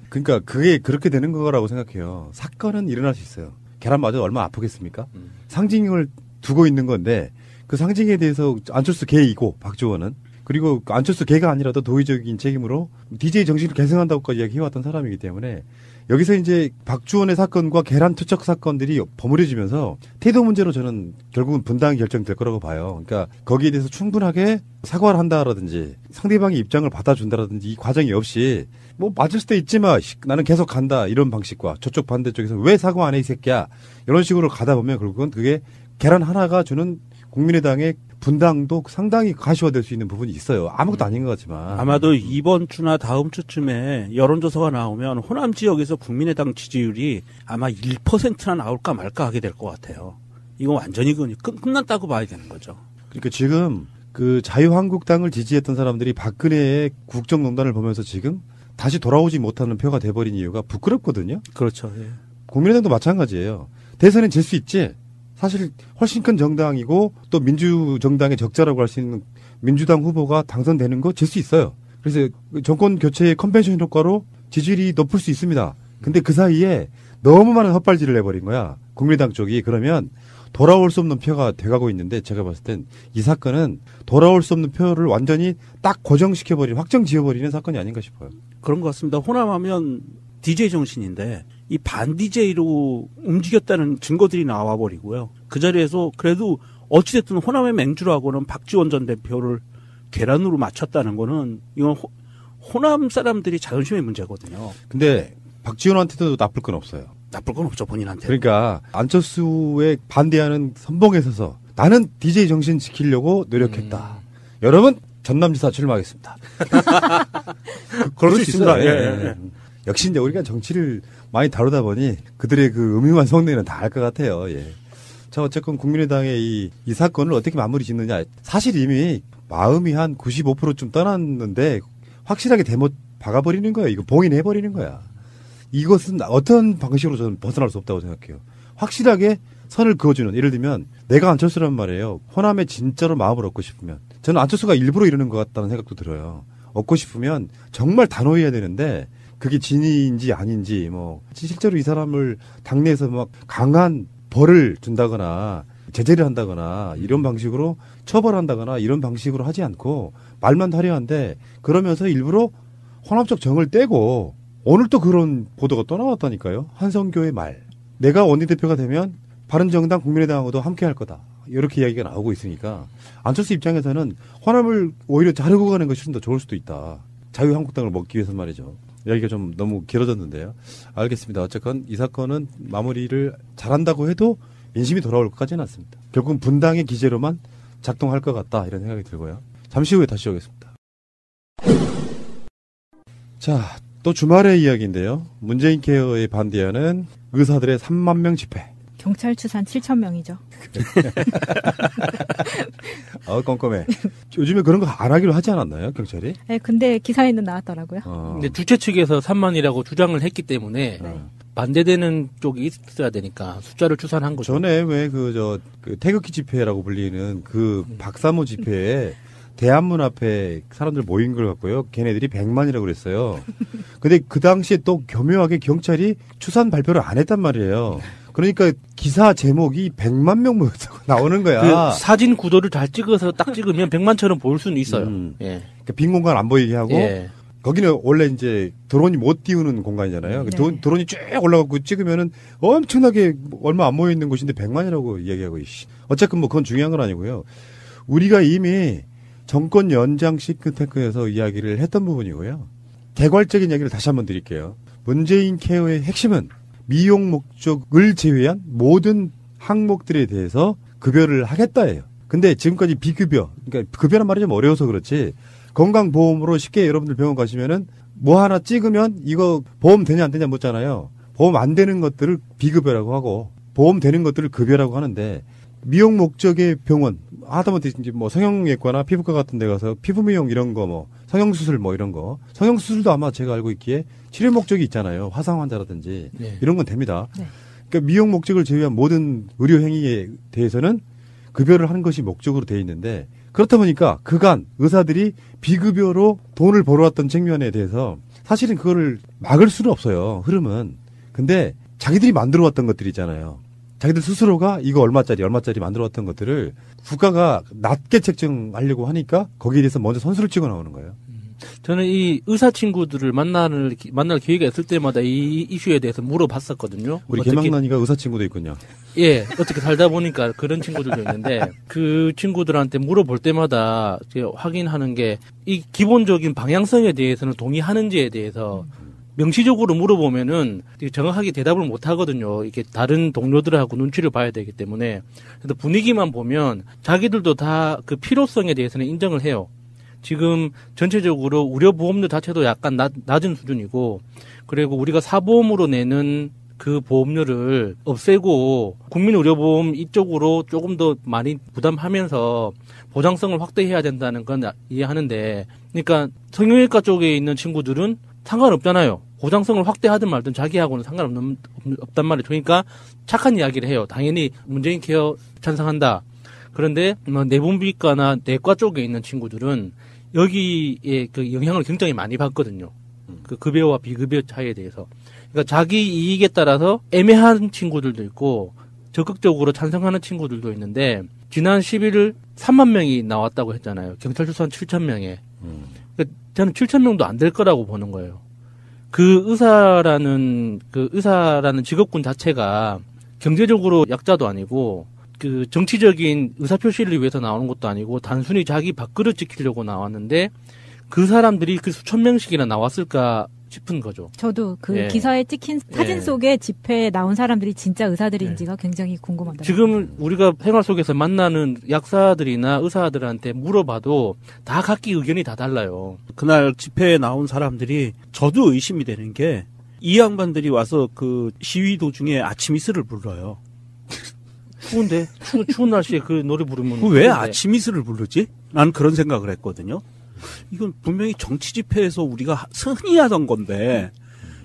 그러니까 그게 그렇게 되는 거라고 생각해요. 사건은 일어날 수 있어요. 계란마저 얼마나 아프겠습니까? 상징을 두고 있는 건데 그 상징에 대해서 안철수 개이고 박주원은 그리고 안철수 개가 아니라도 도의적인 책임으로 DJ 정신을 계승한다고까지 이야기해왔던 사람이기 때문에 여기서 이제 박주원의 사건과 계란 투척 사건들이 버무려지면서 태도 문제로 저는 결국은 분당이 결정될 거라고 봐요. 그러니까 거기에 대해서 충분하게 사과를 한다라든지 상대방의 입장을 받아준다라든지 이 과정이 없이 뭐 맞을 수도 있지만 나는 계속 간다 이런 방식과 저쪽 반대쪽에서 왜 사과 안 해 이 새끼야 이런 식으로 가다 보면 결국은 그게 계란 하나가 주는 국민의당의 분당도 상당히 가시화될 수 있는 부분이 있어요. 아무것도 아닌 것 같지만. 아마도 이번 주나 다음 주쯤에 여론조사가 나오면 호남 지역에서 국민의당 지지율이 아마 1%나 나올까 말까 하게 될 것 같아요. 이거 완전히 끝났다고 봐야 되는 거죠. 그러니까 지금 그 자유한국당을 지지했던 사람들이 박근혜의 국정농단을 보면서 지금 다시 돌아오지 못하는 표가 돼버린 이유가 부끄럽거든요. 그렇죠. 예. 국민의당도 마찬가지예요. 대선엔 질 수 있지. 사실 훨씬 큰 정당이고 또 민주정당의 적자라고 할 수 있는 민주당 후보가 당선되는 거 질 수 있어요. 그래서 정권 교체의 컨벤션 효과로 지지율이 높을 수 있습니다. 근데 그 사이에 너무 많은 헛발질을 해버린 거야. 국민의당 쪽이. 그러면 돌아올 수 없는 표가 돼가고 있는데 제가 봤을 땐 이 사건은 돌아올 수 없는 표를 완전히 딱 고정시켜버리는 확정 지어버리는 사건이 아닌가 싶어요. 그런 것 같습니다. 호남하면 DJ 정신인데 이 반 DJ로 움직였다는 증거들이 나와버리고요. 그 자리에서 그래도 어찌됐든 호남의 맹주라고는 박지원 전 대표를 계란으로 맞췄다는 거는 이건 호남 사람들이 자존심의 문제거든요. 근데 박지원한테도 나쁠 건 없어요. 나쁠 건 없죠, 본인한테. 그러니까 안철수에 반대하는 선봉에 서서 나는 DJ 정신 지키려고 노력했다. 여러분 전남지사 출마하겠습니다. 그럴 수 있습니다. 예. 역시 이제 우리가 정치를 많이 다루다 보니 그들의 그 음흉한 속내는 다 알 것 같아요. 예. 자, 어쨌건 국민의당의 이 사건을 어떻게 마무리 짓느냐. 사실 이미 마음이 한 95%쯤 떠났는데 확실하게 대못 박아버리는 거예요. 이거 봉인해버리는 거야. 이것은 어떤 방식으로 저는 벗어날 수 없다고 생각해요. 확실하게 선을 그어주는, 예를 들면 내가 안철수란 말이에요. 호남에 진짜로 마음을 얻고 싶으면, 저는 안철수가 일부러 이러는 것 같다는 생각도 들어요. 얻고 싶으면 정말 단호해야 되는데 그게 진의인지 아닌지, 뭐 실제로 이 사람을 당내에서 막 강한 벌을 준다거나 제재를 한다거나 이런 방식으로 처벌한다거나 이런 방식으로 하지 않고 말만 화려한데, 그러면서 일부러 호남적 정을 떼고, 오늘 또 그런 보도가 또 나왔다니까요. 한성교의 말. 내가 원내대표가 되면 바른정당 국민의당하고도 함께 할 거다. 이렇게 이야기가 나오고 있으니까 안철수 입장에서는 호남을 오히려 자르고 가는 것이 좀 더 좋을 수도 있다. 자유한국당을 먹기 위해서 말이죠. 이야기가 좀 너무 길어졌는데요. 알겠습니다. 어쨌건 이 사건은 마무리를 잘한다고 해도 민심이 돌아올 것까지는 않습니다. 결국은 분당의 기재로만 작동할 것 같다, 이런 생각이 들고요. 잠시 후에 다시 오겠습니다. 자, 또 주말의 이야기인데요. 문재인 케어에 반대하는 의사들의 3만 명 집회. 경찰 추산 7천 명이죠. 꼼꼼해. 요즘에 그런 거 안 하기로 하지 않았나요, 경찰이? 네, 근데 기사에는 나왔더라고요. 근데 주최 측에서 3만이라고 주장을 했기 때문에 반대되는 쪽이 있어야 되니까 숫자를 추산한 거죠. 전에 왜 그 태극기 집회라고 불리는 그 박사모 집회에 대한문 앞에 사람들 모인 걸 갖고요. 걔네들이 100만이라고 그랬어요. 근데 그 당시에 또 교묘하게 경찰이 추산 발표를 안 했단 말이에요. 그러니까 기사 제목이 100만 명 모였다고 나오는 거야. 그 사진 구도를 잘 찍어서 딱 찍으면 100만처럼 보일 수는 있어요. 예. 그러니까 빈 공간 안 보이게 하고 예. 거기는 원래 이제 드론이 못 띄우는 공간이잖아요. 네. 드론이 쭉 올라가고 찍으면은 엄청나게 얼마 안 모여 있는 곳인데 100만이라고 얘기하고 어쨌든 뭐 그건 중요한 건 아니고요. 우리가 이미 정권 연장 싱크탱크에서 이야기를 했던 부분이고요. 개괄적인 얘기를 다시 한번 드릴게요. 문재인 케어의 핵심은 미용 목적을 제외한 모든 항목들에 대해서 급여를 하겠다예요. 근데 지금까지 비급여, 그러니까 급여란 말이 좀 어려워서 그렇지 건강보험으로 쉽게 여러분들 병원 가시면은 뭐 하나 찍으면 이거 보험 되냐 안 되냐 묻잖아요. 보험 안 되는 것들을 비급여라고 하고 보험 되는 것들을 급여라고 하는데 미용 목적의 병원 하다못해 이제 뭐 성형외과나 피부과 같은 데 가서 피부 미용 이런 거 뭐 성형수술 뭐 이런 거 성형수술도 아마 제가 알고 있기에 치료 목적이 있잖아요. 화상 환자라든지 네. 이런 건 됩니다. 네. 그러니까 미용 목적을 제외한 모든 의료 행위에 대해서는 급여를 하는 것이 목적으로 돼 있는데 그렇다 보니까 그간 의사들이 비급여로 돈을 벌어왔던 측면에 대해서 사실은 그거를 막을 수는 없어요. 흐름은. 근데 자기들이 만들어왔던 것들이 있잖아요. 자기들 스스로가 이거 얼마짜리 만들어왔던 것들을 국가가 낮게 책정하려고 하니까 거기에 대해서 먼저 선수를 찍어 나오는 거예요. 저는 이 의사 친구들을 만날 기회가 있을 때마다 이 이슈에 대해서 물어봤었거든요. 우리 개망난이가 의사 친구도 있군요. 예, 어떻게 살다 보니까 그런 친구들도 있는데 그 친구들한테 물어볼 때마다 확인하는 게 이 기본적인 방향성에 대해서는 동의하는지에 대해서 명시적으로 물어보면은 정확하게 대답을 못 하거든요. 이게 다른 동료들하고 눈치를 봐야 되기 때문에. 그래서 분위기만 보면 자기들도 다 그 필요성에 대해서는 인정을 해요. 지금 전체적으로 의료보험료 자체도 약간 낮은 수준이고, 그리고 우리가 사보험으로 내는 그 보험료를 없애고 국민의료보험 이쪽으로 조금 더 많이 부담하면서 보장성을 확대해야 된다는 건 이해하는데, 그러니까 성형외과 쪽에 있는 친구들은 상관없잖아요. 보장성을 확대하든 말든 자기하고는 상관없단 말이죠. 그러니까 착한 이야기를 해요. 당연히 문재인 케어 찬성한다. 그런데 뭐 내분비과나 내과 쪽에 있는 친구들은 여기에 그 영향을 굉장히 많이 받거든요. 그 급여와 비급여 차이에 대해서. 그러니까 자기 이익에 따라서 애매한 친구들도 있고 적극적으로 찬성하는 친구들도 있는데, 지난 11일 3만 명이 나왔다고 했잖아요. 경찰 추산 7천 명에. 그러니까 저는 7천 명도 안 될 거라고 보는 거예요. 그 의사라는 직업군 자체가 경제적으로 약자도 아니고 그 정치적인 의사표시를 위해서 나오는 것도 아니고 단순히 자기 밥그릇 지키려고 나왔는데 그 사람들이 그 수천 명씩이나 나왔을까 싶은 거죠. 저도 그 기사에 찍힌 사진 속에 집회에 나온 사람들이 진짜 의사들인지가 굉장히 궁금하더라고요. 지금 우리가 생활 속에서 만나는 약사들이나 의사들한테 물어봐도 다 각기 의견이 다 달라요. 그날 집회에 나온 사람들이 저도 의심이 되는 게 이 양반들이 와서 그 시위 도중에 아침 이슬을 불러요. 추운데 추운 날씨에 그 노래 부르면 왜 아침 이슬을 부르지? 난 그런 생각을 했거든요. 이건 분명히 정치 집회에서 우리가 흔히 하던 건데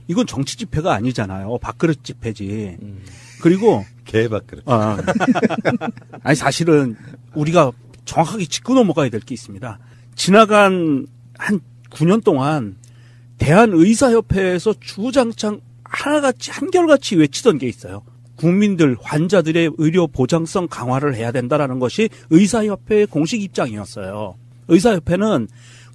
이건 정치 집회가 아니잖아요. 밥그릇 집회지. 그리고 개밥그릇. 아니 사실은 우리가 정확하게 짚고 넘어가야 될 게 있습니다. 지나간 한 9년 동안 대한의사협회에서 주장창 하나같이 한결같이 외치던 게 있어요. 국민들, 환자들의 의료 보장성 강화를 해야 된다라는 것이 의사협회의 공식 입장이었어요. 의사협회는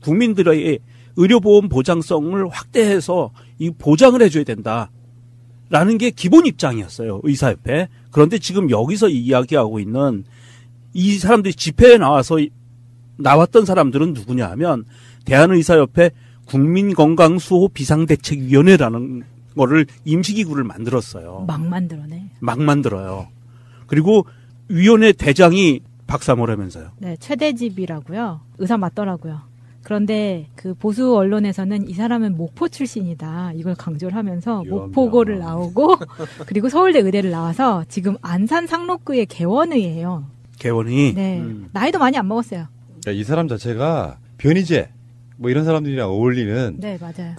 국민들의 의료보험 보장성을 확대해서 이 보장을 해줘야 된다라는 게 기본 입장이었어요. 의사협회. 그런데 지금 여기서 이야기하고 있는 이 사람들이 집회에 나왔던 사람들은 누구냐 하면 대한의사협회 국민건강수호 비상대책위원회라는 거를 임시기구를 만들었어요. 막 만들어내. 막 만들어요. 그리고 위원회 대장이 박사모라면서요. 네, 최대집이라고요. 의사 맞더라고요. 그런데 그 보수 언론에서는 이 사람은 목포 출신이다. 이걸 강조를 하면서 목포고를 나오고 그리고 서울대 의대를 나와서 지금 안산 상록구의 개원의예요. 개원의? 네. 나이도 많이 안 먹었어요. 이 사람 자체가 변희재 뭐 이런 사람들이랑 어울리는 네, 맞아요.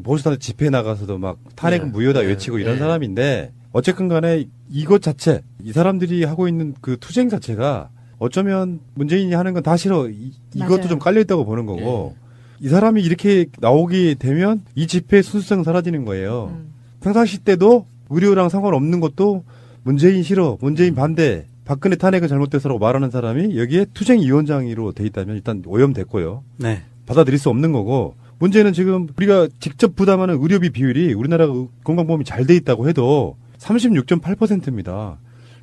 보수단체 집회에 나가서도 막 탄핵은 무효다 외치고 이런 사람인데 어쨌든 간에 이것 자체 이 사람들이 하고 있는 그 투쟁 자체가 어쩌면 문재인이 하는 건 다 싫어. 이것도 좀 깔려있다고 보는 거고 이 사람이 이렇게 나오게 되면 이 집회의 순수성 사라지는 거예요. 평상시 때도 의료랑 상관없는 것도 문재인 싫어, 문재인 반대, 박근혜 탄핵은 잘못돼서라고 말하는 사람이 여기에 투쟁위원장으로 돼 있다면 일단 오염됐고요. 네. 받아들일 수 없는 거고, 문제는 지금 우리가 직접 부담하는 의료비 비율이 우리나라 건강보험이 잘 돼 있다고 해도 36.8%입니다.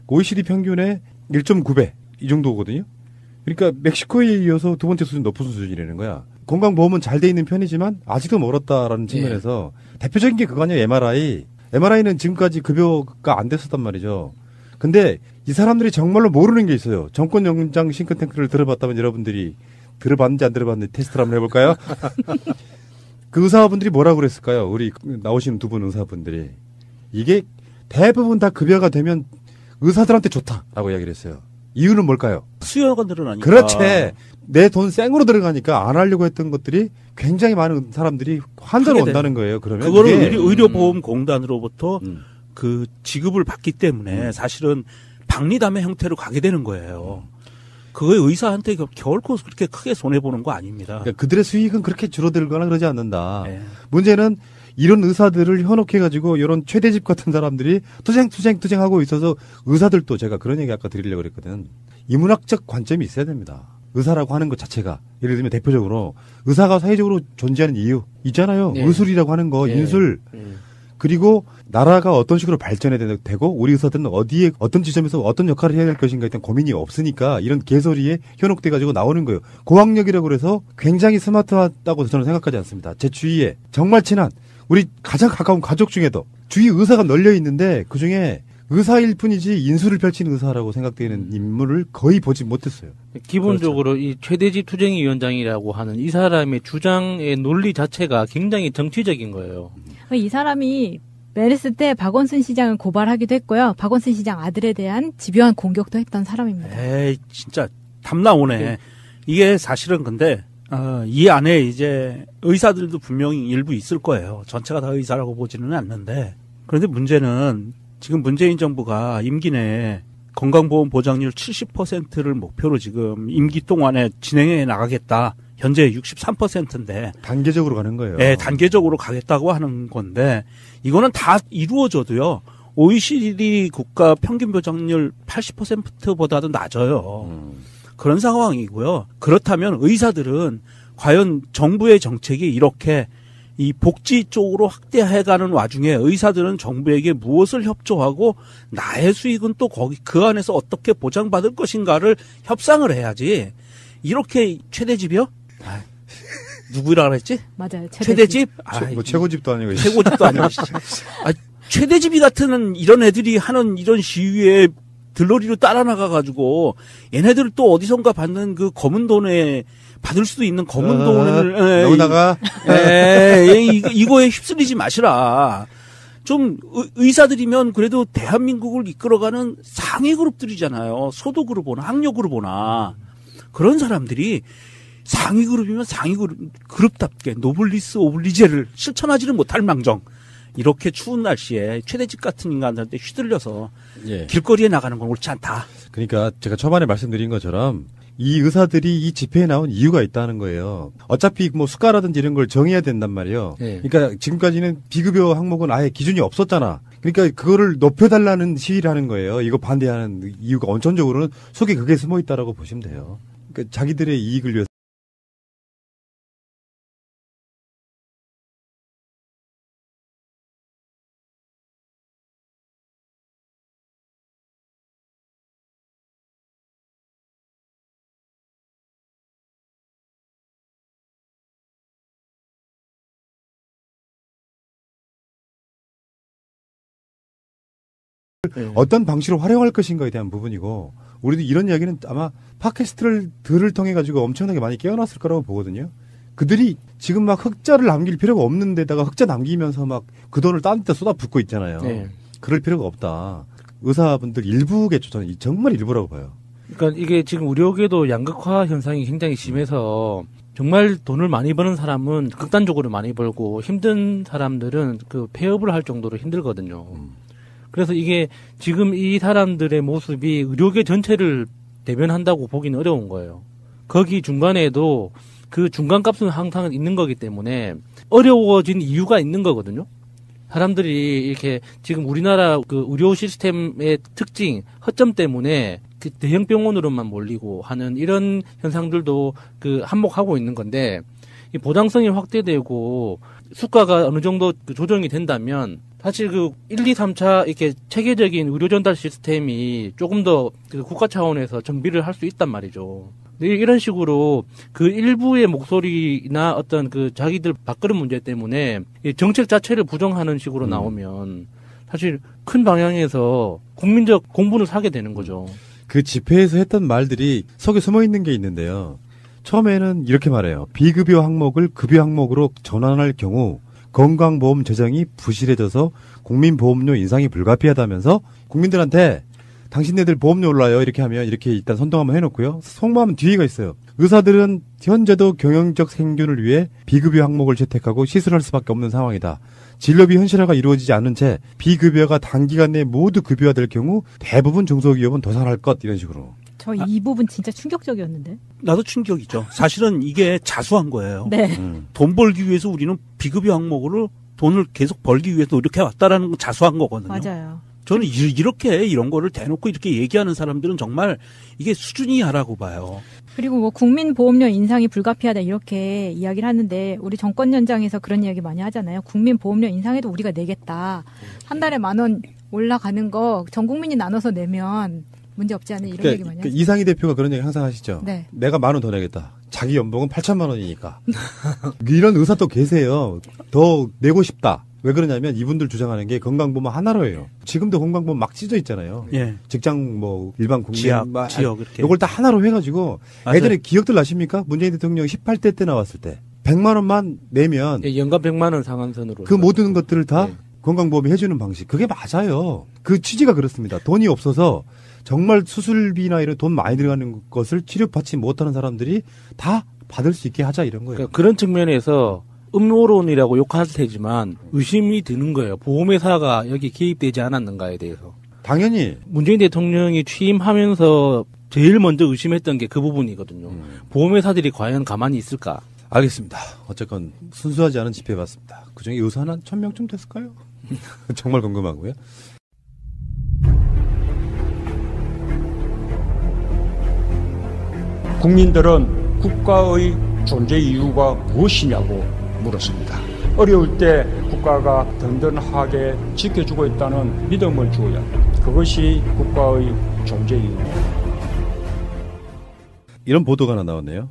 OECD 평균의 1.9배 이 정도거든요. 그러니까 멕시코에 이어서 두 번째 수준 높은 수준이라는 거야. 건강보험은 잘 돼 있는 편이지만 아직도 멀었다라는 측면에서 대표적인 게 그거 아니에요. MRI는 지금까지 급여가 안 됐었단 말이죠. 근데 이 사람들이 정말로 모르는 게 있어요. 정권 연장 싱크탱크를 들어봤다면 여러분들이 들어봤는지 안 들어봤는지 테스트를 한번 해볼까요? 그 의사분들이 뭐라고 그랬을까요? 우리 나오시는 두 분 의사분들이. 이게 대부분 다 급여가 되면 의사들한테 좋다라고 이야기를 했어요. 이유는 뭘까요? 수요가 늘어나니까. 그렇지. 내 돈 생으로 들어가니까 안 하려고 했던 것들이 굉장히 많은 사람들이 환자로 온다는 거예요. 그러면 그거를 의료보험공단으로부터 그 지급을 받기 때문에 사실은 박리담의 형태로 가게 되는 거예요. 그거에 의사한테 결코 그렇게 크게 손해보는 거 아닙니다. 그러니까 그들의 수익은 그렇게 줄어들거나 그러지 않는다. 네. 문제는 이런 의사들을 현혹해가지고 이런 최대집 같은 사람들이 투쟁하고 있어서 의사들도 제가 그런 얘기 아까 드리려고 그랬거든. 인문학적 관점이 있어야 됩니다. 의사라고 하는 것 자체가. 예를 들면 대표적으로 의사가 사회적으로 존재하는 이유 있잖아요. 네. 의술이라고 하는 거, 네. 인술. 그리고 나라가 어떤 식으로 발전해야 되고 우리 의사들은 어디에 어떤 지점에서 어떤 역할을 해야 될 것인가에 대한 고민이 없으니까 이런 개소리에 현혹돼가지고 나오는 거예요. 고학력이라고 그래서 굉장히 스마트하다고 저는 생각하지 않습니다. 제 주위에 정말 친한 우리 가장 가까운 가족 중에도 주위 의사가 널려 있는데 그중에 의사일 뿐이지 인술을 펼치는 의사라고 생각되는 인물을 거의 보지 못했어요. 기본적으로 그렇죠. 이 최대집 투쟁위원장이라고 하는 이 사람의 주장의 논리 자체가 굉장히 정치적인 거예요. 이 사람이 메르스 때 박원순 시장을 고발하기도 했고요. 박원순 시장 아들에 대한 집요한 공격도 했던 사람입니다. 에이, 진짜 답 나오네. 네. 이게 사실은 근데 이 안에 이제 의사들도 분명히 일부 있을 거예요. 전체가 다 의사라고 보지는 않는데. 그런데 문제는 지금 문재인 정부가 임기 내에 건강보험 보장률 70%를 목표로 지금 임기 동안에 진행해 나가겠다. 현재 63%인데. 단계적으로 가는 거예요. 네, 단계적으로 가겠다고 하는 건데, 이거는 다 이루어져도요, OECD 국가 평균 보장률 80%보다도 낮아요. 그런 상황이고요. 그렇다면 의사들은 과연 정부의 정책이 이렇게 이 복지 쪽으로 확대해가는 와중에 의사들은 정부에게 무엇을 협조하고 나의 수익은 또 거기 그 안에서 어떻게 보장받을 것인가를 협상을 해야지. 이렇게 최대집이요? 누구라 그랬지? 맞아요. 최대집? 뭐 최고집도 아니고. 최고집도 아니고. 최대집이 같은 이런 애들이 하는 이런 시위에 들러리로 따라 나가가지고 얘네들 또 어디선가 받는 그 검은 돈에 받을 수도 있는 검은 돈을 여기다가 이거에 휩쓸리지 마시라. 좀 의사들이면 그래도 대한민국을 이끌어가는 상위 그룹들이잖아요. 소도 그룹이나 학력 그룹이나 그런 사람들이 상위 그룹이면 상위 그룹답게 노블리스 오블리제를 실천하지는 못할 망정 이렇게 추운 날씨에 최대집 같은 인간들한테 휘둘려서 길거리에 나가는 건 옳지 않다. 그러니까 제가 초반에 말씀드린 것처럼 이 의사들이 이 집회에 나온 이유가 있다는 거예요. 어차피 뭐 수가라든지 이런 걸 정해야 된단 말이에요. 그러니까 지금까지는 비급여 항목은 아예 기준이 없었잖아. 그러니까 그거를 높여달라는 시위를 하는 거예요. 이거 반대하는 이유가 원천적으로는 속에 그게 숨어 있다라고 보시면 돼요. 그러니까 자기들의 이익을 위해서. 어떤 방식으로 활용할 것인가에 대한 부분이고 우리도 이런 이야기는 아마 팟캐스트를 통해 가지고 엄청나게 많이 깨어났을 거라고 보거든요. 그들이 지금 막 흑자를 남길 필요가 없는 데다가 흑자 남기면서 막 그 돈을 딴 데 쏟아붓고 있잖아요. 그럴 필요가 없다. 의사분들 일부겠죠. 저는 정말 일부라고 봐요. 그러니까 이게 지금 의료계도 양극화 현상이 굉장히 심해서 정말 돈을 많이 버는 사람은 극단적으로 많이 벌고 힘든 사람들은 그 폐업을 할 정도로 힘들거든요. 그래서 이게 지금 이 사람들의 모습이 의료계 전체를 대변한다고 보기는 어려운 거예요. 거기 중간에도 그 중간값은 항상 있는 거기 때문에 어려워진 이유가 있는 거거든요. 사람들이 이렇게 지금 우리나라 그 의료 시스템의 특징, 허점 때문에 그 대형 병원으로만 몰리고 하는 이런 현상들도 그 한몫하고 있는 건데, 이 보장성이 확대되고 수가가 어느 정도 그 조정이 된다면 사실 그 1, 2, 3차 이렇게 체계적인 의료 전달 시스템이 조금 더 그 국가 차원에서 정비를 할 수 있단 말이죠. 이런 식으로 그 일부의 목소리나 어떤 그 자기들 밥그릇 문제 때문에 이 정책 자체를 부정하는 식으로 나오면 사실 큰 방향에서 국민적 공분을 사게 되는 거죠. 그 집회에서 했던 말들이 속에 숨어 있는 게 있는데요. 처음에는 이렇게 말해요. 비급여 항목을 급여 항목으로 전환할 경우 건강보험 재정이 부실해져서 국민보험료 인상이 불가피하다면서 국민들한테 당신네들 보험료 올라요 이렇게 하면 이렇게 일단 선동 한번 해놓고요. 속마음은 뒤가 있어요. 의사들은 현재도 경영적 생존을 위해 비급여 항목을 채택하고 시술할 수밖에 없는 상황이다. 진료비 현실화가 이루어지지 않은 채 비급여가 단기간 내에 모두 급여화될 경우 대부분 중소기업은 도산할 것 이런 식으로. 저 이 부분 진짜 충격적이었는데. 나도 충격이죠. 사실은 이게 자수한 거예요. 네. 돈 벌기 위해서 우리는 비급여 항목으로 돈을 계속 벌기 위해서 이렇게 왔다라는 건 자수한 거거든요. 맞아요. 저는 이렇게 이런 거를 대놓고 이렇게 얘기하는 사람들은 정말 이게 수준이 하라고 봐요. 그리고 뭐 국민보험료 인상이 불가피하다 이렇게 이야기를 하는데 우리 정권 연장에서 그런 이야기 많이 하잖아요. 국민보험료 인상해도 우리가 내겠다. 한 달에 10,000원 올라가는 거 전 국민이 나눠서 내면 문제 없지 않은 이런 얘기 많이 하죠. 이상희 대표가 그런 얘기 항상 하시죠. 네. 내가 10,000원 더 내겠다. 자기 연봉은 8,000만 원이니까. 이런 의사도 계세요. 더 내고 싶다. 왜 그러냐면 이분들 주장하는 게 건강보험 하나로 해요. 지금도 건강보험 막 찢어 있잖아요. 예. 직장 뭐 일반 국민 지역 이렇게. 이걸 다 하나로 해가지고 예전에 기억들 나십니까? 문재인 대통령 18대 때 나왔을 때 100만 원만 내면 연간 100만 원 상한선으로 그 모든 것들을 다 건강보험이 해주는 방식. 그게 맞아요. 그 취지가 그렇습니다. 돈이 없어서 정말 수술비나 이런 돈 많이 들어가는 것을 치료받지 못하는 사람들이 다 받을 수 있게 하자 이런 거예요. 그러니까 그런 측면에서 음모론이라고 욕할 테지만 의심이 드는 거예요. 보험회사가 여기 개입되지 않았는가에 대해서. 당연히. 문재인 대통령이 취임하면서 제일 먼저 의심했던 게 그 부분이거든요. 보험회사들이 과연 가만히 있을까? 알겠습니다. 어쨌건 순수하지 않은 집회봤습니다. 그중에 의사는 한 1,000명쯤 됐을까요? 정말 궁금하고요. 국민들은 국가의 존재 이유가 무엇이냐고 물었습니다. 어려울 때 국가가 든든하게 지켜주고 있다는 믿음을 주어야 합니다. 그것이 국가의 존재 이유입니다. 이런 보도가 하나 나왔네요.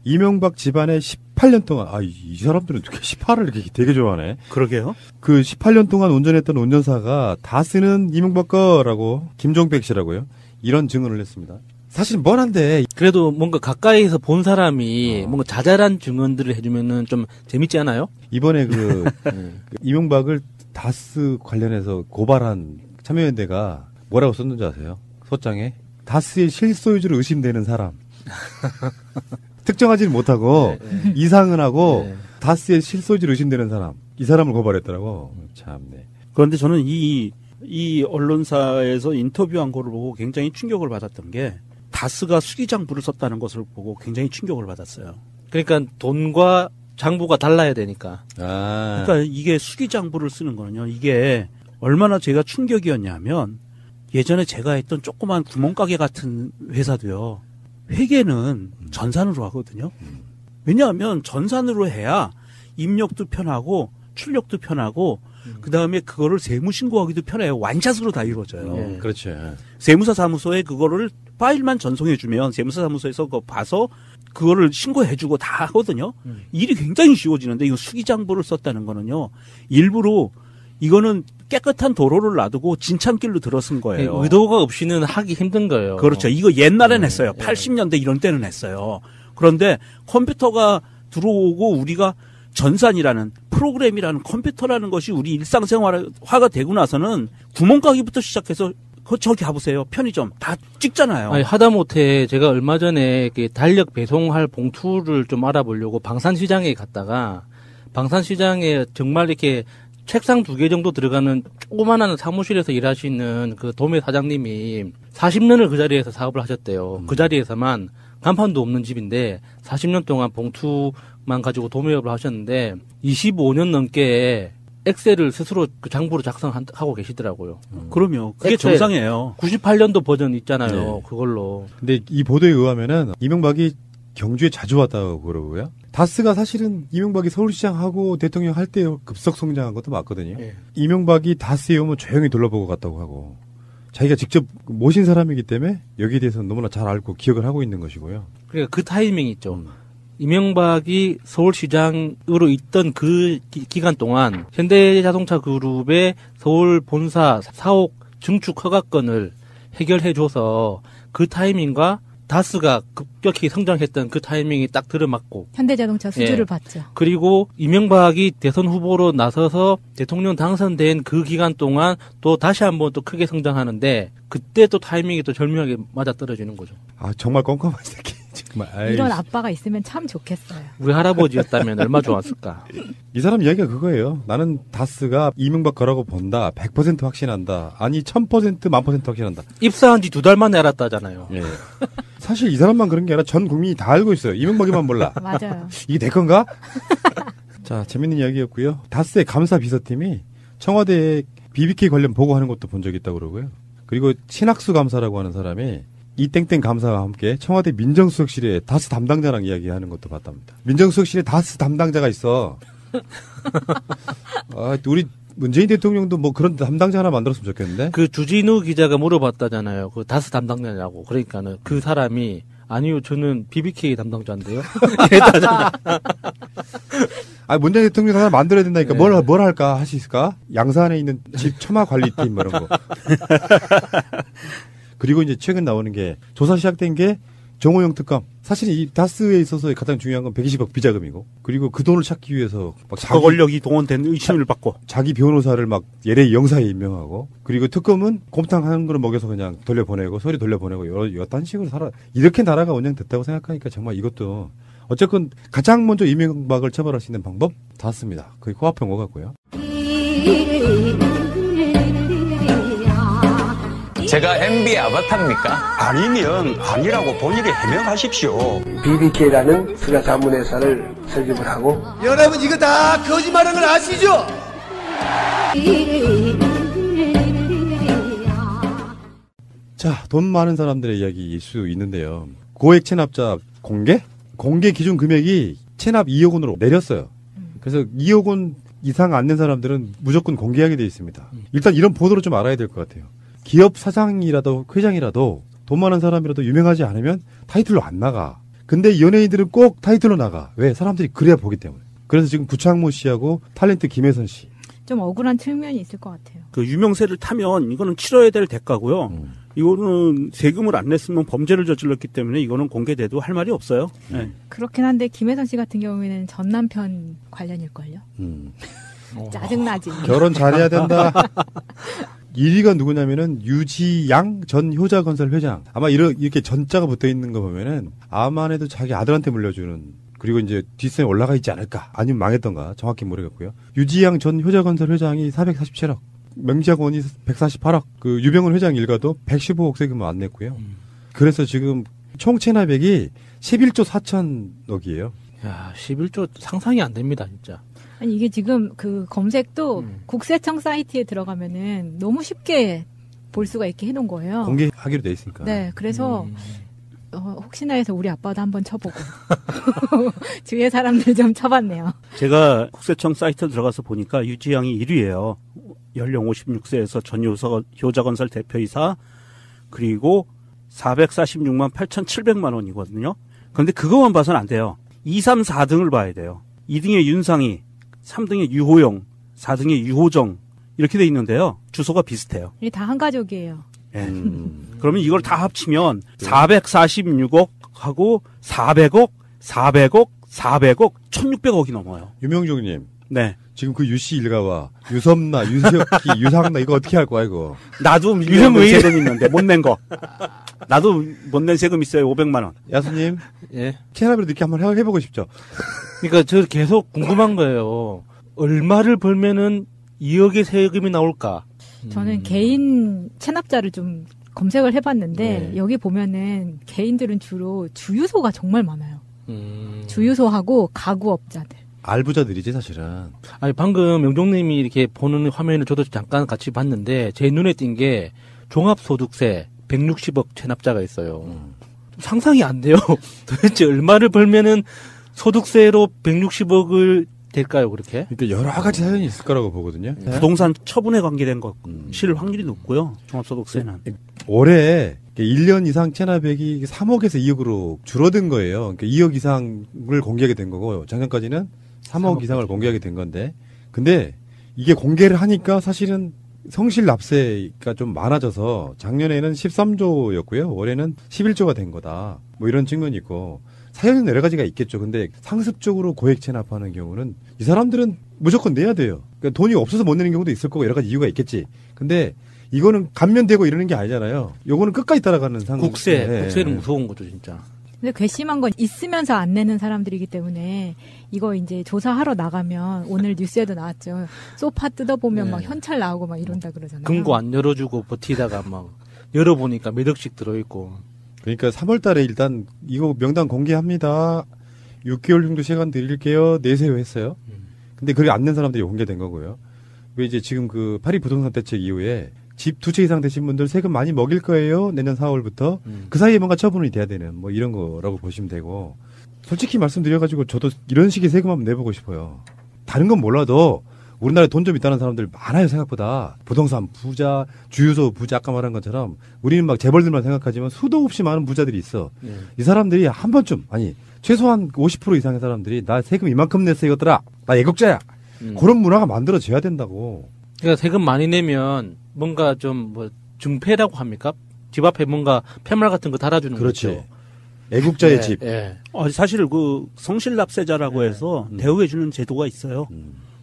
이명박 집안에 18년 동안, 이 사람들은 18을 이렇게 되게 좋아하네. 그러게요. 그 18년 동안 운전했던 운전사가 다 쓰는 이명박 거라고, 김종백 씨라고요. 이런 증언을 했습니다. 사실 뻔한데. 그래도 뭔가 가까이서 본 사람이 뭔가 자잘한 증언들을 해주면은 좀 재밌지 않아요? 이번에 그 이명박을 다스 관련해서 고발한 참여연대가 뭐라고 썼는지 아세요? 소장에 다스의 실소유주로 의심되는 사람. 특정하지는 못하고 이상은하고 다스의 실소유주로 의심되는 사람. 이 사람을 고발했더라고. 참네. 그런데 저는 이 언론사에서 인터뷰한 거를 보고 굉장히 충격을 받았던 게 다스가 수기장부를 썼다는 것을 보고 굉장히 충격을 받았어요. 그러니까 돈과 장부가 달라야 되니까. 그러니까 이게 수기장부를 쓰는 거는요. 이게 얼마나 제가 충격이었냐면 예전에 제가 했던 조그만 구멍가게 같은 회사도요. 회계는 전산으로 하거든요. 왜냐하면 전산으로 해야 입력도 편하고 출력도 편하고 그다음에 그거를 세무신고하기도 편해요. 완샷으로 다 이루어져요. 그렇죠. 세무사 사무소에 그거를 파일만 전송해주면 세무사 사무소에서 그거 봐서 그거를 신고해주고 다 하거든요. 일이 굉장히 쉬워지는데 이거 수기장부를 썼다는 거는요. 일부러 이거는 깨끗한 도로를 놔두고 진창길로 들어선 거예요. 의도가 없이는 하기 힘든 거예요. 그렇죠. 이거 옛날엔 했어요. 80년대 이런 때는 했어요. 그런데 컴퓨터가 들어오고 우리가 전산이라는 프로그램이라는 컴퓨터라는 것이 우리 일상생활화가 되고 나서는 구멍가게부터 시작해서 저기 가보세요. 편의점 다 찍잖아요. 아니, 하다못해 제가 얼마 전에 달력 배송할 봉투를 좀 알아보려고 방산시장에 갔다가 방산시장에 정말 이렇게 책상 2개 정도 들어가는 조그만한 사무실에서 일하시는 그 도매 사장님이 40년을 그 자리에서 사업을 하셨대요. 그 자리에서만 간판도 없는 집인데 40년 동안 봉투만 가지고 도매업을 하셨는데 25년 넘게 엑셀을 스스로 그 장부로 작성하고 계시더라고요. 그럼요. 그게 정상이에요. 98년도 버전 있잖아요. 네. 그걸로. 근데 이 보도에 의하면은 이명박이 경주에 자주 왔다고 그러고요. 다스가 사실은 이명박이 서울시장하고 대통령 할 때 급속 성장한 것도 맞거든요. 네. 이명박이 다스에 오면 조용히 둘러보고 갔다고 하고 자기가 직접 모신 사람이기 때문에 여기에 대해서는 너무나 잘 알고 기억을 하고 있는 것이고요. 그러니까 그 타이밍이 있죠. 이명박이 서울시장으로 있던 그 기간 동안 현대자동차 그룹의 서울 본사 사옥 증축 허가건을 해결해줘서 그 타이밍과 다스가 급격히 성장했던 그 타이밍이 딱 들어맞고 현대자동차 수주를 예. 받죠. 그리고 이명박이 대선 후보로 나서서 대통령 당선된 그 기간 동안 또 다시 한번 또 크게 성장하는데 그때 또 타이밍이 또 절묘하게 맞아떨어지는 거죠. 아 정말 껌껌한 새끼. 정말. 이런 아빠가 있으면 참 좋겠어요. 우리 할아버지였다면 얼마나 좋았을까. 이 사람 이야기가 그거예요. 나는 다스가 이명박 거라고 본다. 100% 확신한다. 아니 1000% 1000% 확신한다. 입사한 지 2달 만에 알았다잖아요. 예. 사실 이 사람만 그런 게 아니라 전 국민이 다 알고 있어요. 이명박이만 몰라. 맞아요. 이게 내 건가? 자, 재밌는 이야기였고요. 다스의 감사 비서팀이 청와대에 BBK 관련 보고하는 것도 본 적이 있다고 그러고요. 그리고 신학수 감사라고 하는 사람이 이 땡땡 감사와 함께 청와대 민정수석실에 다스 담당자랑 이야기하는 것도 봤답니다. 민정수석실에 다스 담당자가 있어. 아, 우리 문재인 대통령도 뭐 그런 담당자 하나 만들었으면 좋겠는데. 그 주진우 기자가 물어봤다잖아요. 그 다스 담당자냐고. 그러니까는 그 사람이 아니요, 저는 BBK 담당자인데요. 이랬다잖아. 아, 문재인 대통령 하나 만들어야 된다니까. 네. 뭘 할까 하실까? 양산에 있는 집 처마 관리팀 뭐 이런 거. 그리고 이제 최근 나오는 게 조사 시작된 게 정호영 특검. 사실 이 다스에 있어서 가장 중요한 건 120억 비자금이고, 그리고 그 돈을 찾기 위해서 막 자기 권력이 동원된 의심을 받고 자기 변호사를 막 예래 영사에 임명하고, 그리고 특검은 곰탕 한 그릇 먹여서 그냥 돌려보내고 소리 돌려보내고 여딴 식으로 이렇게 나라가 운영됐다고 생각하니까 정말 이것도 어쨌건 가장 먼저 이명박을 처벌할 수 있는 방법 다스입니다. 그게 코앞인 것 같고요. 제가 MB 아바타입니까? 아니면 아니라고 본인이 해명하십시오. BBK라는 수자 자문회사를 설립을 하고. 여러분 이거 다 거짓말하는 걸 아시죠? 자, 돈 많은 사람들의 이야기일 수 있는데요. 고액 체납자 공개 기준 금액이 체납 2억 원으로 내렸어요. 그래서 2억 원 이상 안 낸 사람들은 무조건 공개하게 돼 있습니다. 일단 이런 보도를 좀 알아야 될 것 같아요. 기업 사장이라도 회장이라도 돈 많은 사람이라도 유명하지 않으면 타이틀로 안 나가. 근데 연예인들은 꼭 타이틀로 나가. 왜? 사람들이 그래야 보기 때문에. 그래서 지금 구창모 씨하고 탤런트 김혜선 씨. 좀 억울한 측면이 있을 것 같아요. 그 유명세를 타면 이거는 치러야 될 대가고요. 이거는 세금을 안 냈으면 범죄를 저질렀기 때문에 이거는 공개돼도 할 말이 없어요. 네. 그렇긴 한데 김혜선 씨 같은 경우에는 전 남편 관련일걸요. 짜증나지. 결혼 잘해야 된다. 1위가 누구냐면은 유지양 전 효자건설 회장. 아마 이렇게 전자가 붙어 있는 거 보면은 아마도 자기 아들한테 물려주는, 그리고 이제 뒷선에 올라가 있지 않을까. 아니면 망했던가. 정확히 모르겠고요. 유지양 전 효자건설 회장이 447억. 명지학원이 148억. 그 유병훈 회장 일가도 115억 세금을 안 냈고요. 그래서 지금 총 체납액이 11조 4천억이에요. 야, 11조 상상이 안 됩니다, 진짜. 아니 이게 지금 그 검색도 국세청 사이트에 들어가면은 너무 쉽게 볼 수가 있게 해놓은 거예요. 공개하기로 돼 있으니까. 네, 그래서 혹시나 해서 우리 아빠도 한번 쳐보고 주위의 사람들 좀 쳐봤네요. 제가 국세청 사이트 들어가서 보니까 유지양이 1위예요. 연령 56세에서 전 효자건설 대표이사, 그리고 446만 8,700만 원이거든요. 그런데 그것만 봐서는 안 돼요. 2, 3, 4등을 봐야 돼요. 2등에 윤상희, 3등에 유호영, 4등에 유호정 이렇게 돼 있는데요. 주소가 비슷해요. 이게 다 한 가족이에요. 네. 그러면 이걸 다 합치면 446억 하고 400억, 400억, 400억, 1600억이 넘어요. 유명종님. 네. 지금 그 유씨 일가와 유섬나, 유석기, 유상나 이거 어떻게 할 거야 이거? 나도 밀려는 세금 있는데 못 낸 거. 나도 못 낸 세금 있어요. 500만 원. 야수님. 예. 체납이라도 이렇게 한번 해보고 싶죠. 그러니까 저 계속 궁금한 거예요. 얼마를 벌면은 2억의 세금이 나올까? 저는 개인 체납자를 좀 검색을 해봤는데 네. 여기 보면은 개인들은 주로 주유소가 정말 많아요. 주유소하고 가구업자들. 알부자들이지 사실은. 아니 방금 명종님이 이렇게 보는 화면을 저도 잠깐 같이 봤는데 제 눈에 띈 게 종합소득세 160억 체납자가 있어요. 상상이 안 돼요. 도대체 얼마를 벌면은 소득세로 160억을 될까요, 그렇게? 그러니까 여러 가지 사연이 있을 거라고 보거든요. 부동산 처분에 관계된 것일 확률이 높고요. 종합소득세는. 올해 1년 이상 체납액이 3억에서 2억으로 줄어든 거예요. 그러니까 2억 이상을 공개하게 된 거고 작년까지는 3억 이상을 공개하게 된 건데 근데 이게 공개를 하니까 사실은 성실 납세가 좀 많아져서 작년에는 13조였고요. 올해는 11조가 된 거다. 뭐 이런 측면이 있고 사연은 여러 가지가 있겠죠. 근데 상습적으로 고액 체납하는 경우는 이 사람들은 무조건 내야 돼요. 그러니까 돈이 없어서 못 내는 경우도 있을 거고 여러 가지 이유가 있겠지. 근데 이거는 감면되고 이러는 게 아니잖아요. 요거는 끝까지 따라가는 상황. 국세는 무서운 거죠, 진짜. 근데 괘씸한 건 있으면서 안 내는 사람들이기 때문에 이거 이제 조사하러 나가면 오늘 뉴스에도 나왔죠. 소파 뜯어보면 막 현찰 나오고 막 이런다 그러잖아요. 금고 안 열어주고 버티다가 막 열어보니까 몇 억씩 들어있고. 그러니까 3월 달에 일단 이거 명단 공개합니다. 6개월 정도 시간 드릴게요. 내세요 했어요. 근데 그게 안 낸 사람들이 공개된 거고요. 왜 이제 지금 그 파리 부동산 대책 이후에 집 2채 이상 되신 분들 세금 많이 먹일 거예요. 내년 4월부터. 그 사이에 뭔가 처분이 돼야 되는 뭐 이런 거라고 보시면 되고. 솔직히 말씀드려가지고 저도 이런 식의 세금 한번 내보고 싶어요. 다른 건 몰라도 우리나라에 돈 좀 있다는 사람들 많아요, 생각보다. 부동산 부자, 주유소 부자, 아까 말한 것처럼 우리는 막 재벌들만 생각하지만 수도 없이 많은 부자들이 있어. 이 사람들이 한 번쯤, 아니, 최소한 50% 이상의 사람들이 나 세금 이만큼 냈어, 이것들아. 나 애국자야. 그런 문화가 만들어져야 된다고. 그러니까 세금 많이 내면 뭔가 좀 뭐 증패라고 합니까? 집 앞에 뭔가 팻말 같은 거 달아주는 그렇죠. 거죠. 애국자의 집. 사실 그 성실납세자라고 해서 대우해주는 제도가 있어요.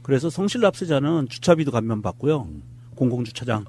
그래서 성실납세자는 주차비도 감면받고요. 공공주차장.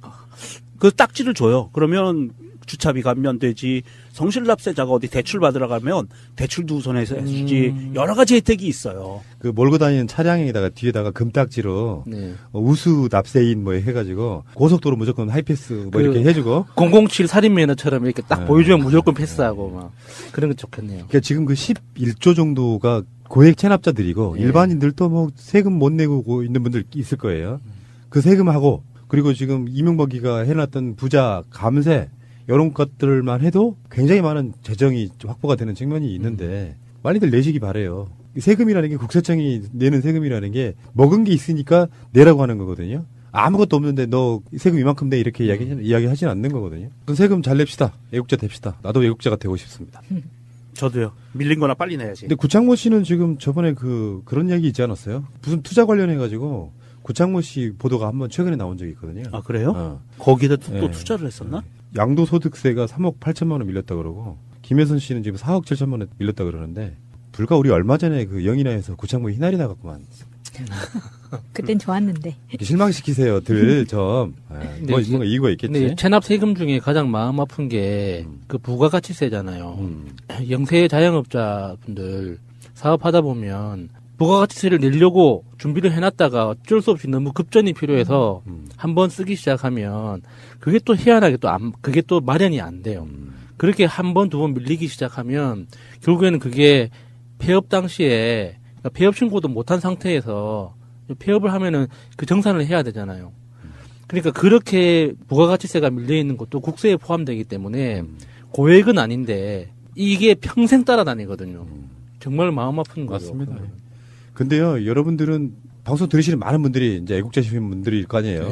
그 딱지를 줘요. 그러면 주차비 감면되지. 성실납세자가 어디 대출 받으러 가면 대출도 우선해서 해주지. 여러 가지 혜택이 있어요. 그 몰고 다니는 차량에다가 뒤에다가 금딱지로 우수 납세인 뭐 해가지고 고속도로 무조건 하이패스 뭐 이렇게 해주고 007 살인 매너처럼 이렇게 딱 보여주면 무조건 패스하고 막 그런 거 좋겠네요. 그러니까 지금 그 11조 정도가 고액 체납자들이고 일반인들도 뭐 세금 못 내고 있는 분들 있을 거예요. 그 세금하고 그리고 지금 이명박이가 해놨던 부자 감세 이런 것들만 해도 굉장히 많은 재정이 확보가 되는 측면이 있는데 많이들 내시기 바래요. 세금이라는 게 국세청이 내는 세금이라는 게 먹은 게 있으니까 내라고 하는 거거든요. 아무것도 없는데 너 세금 이만큼 내 이렇게 이야기하지는 않는 거거든요. 세금 잘 냅시다. 애국자 됩시다. 나도 애국자가 되고 싶습니다. 저도요. 밀린 거나 빨리 내야지. 근데 구창모 씨는 지금 저번에 그런 얘기 있지 않았어요? 무슨 투자 관련해가지고 구창모 씨 보도가 한번 최근에 나온 적이 있거든요. 아, 그래요? 거기다 또 투자를 했었나? 양도소득세가 3억 8천만 원 밀렸다 그러고 김혜선 씨는 지금 4억 7천만 원 밀렸다 그러는데 불과 우리 얼마 전에 그 영인아에서 구창모 희날이 나갔구만. 그땐 좋았는데. 실망시키세요, 들 좀. 뭔가 이유가 있겠지. 근데 체납 세금 중에 가장 마음 아픈 게 그 부가가치세잖아요. 영세 자영업자분들 사업하다 보면 부가가치세를 내려고 준비를 해놨다가 어쩔 수 없이 너무 급전이 필요해서 한번 쓰기 시작하면 그게 또 희한하게 그게 또 마련이 안 돼요. 그렇게 한 번, 두 번 밀리기 시작하면 결국에는 그게 폐업 당시에 그러니까 폐업 신고도 못한 상태에서 폐업을 하면은 그 정산을 해야 되잖아요. 그러니까 그렇게 부가가치세가 밀려있는 것도 국세에 포함되기 때문에 고액은 아닌데 이게 평생 따라다니거든요. 정말 마음 아픈 거죠. 맞습니다. 근데요, 여러분들은 방송 들으시는 많은 분들이 이제 애국자 시민분들일 거 아니에요.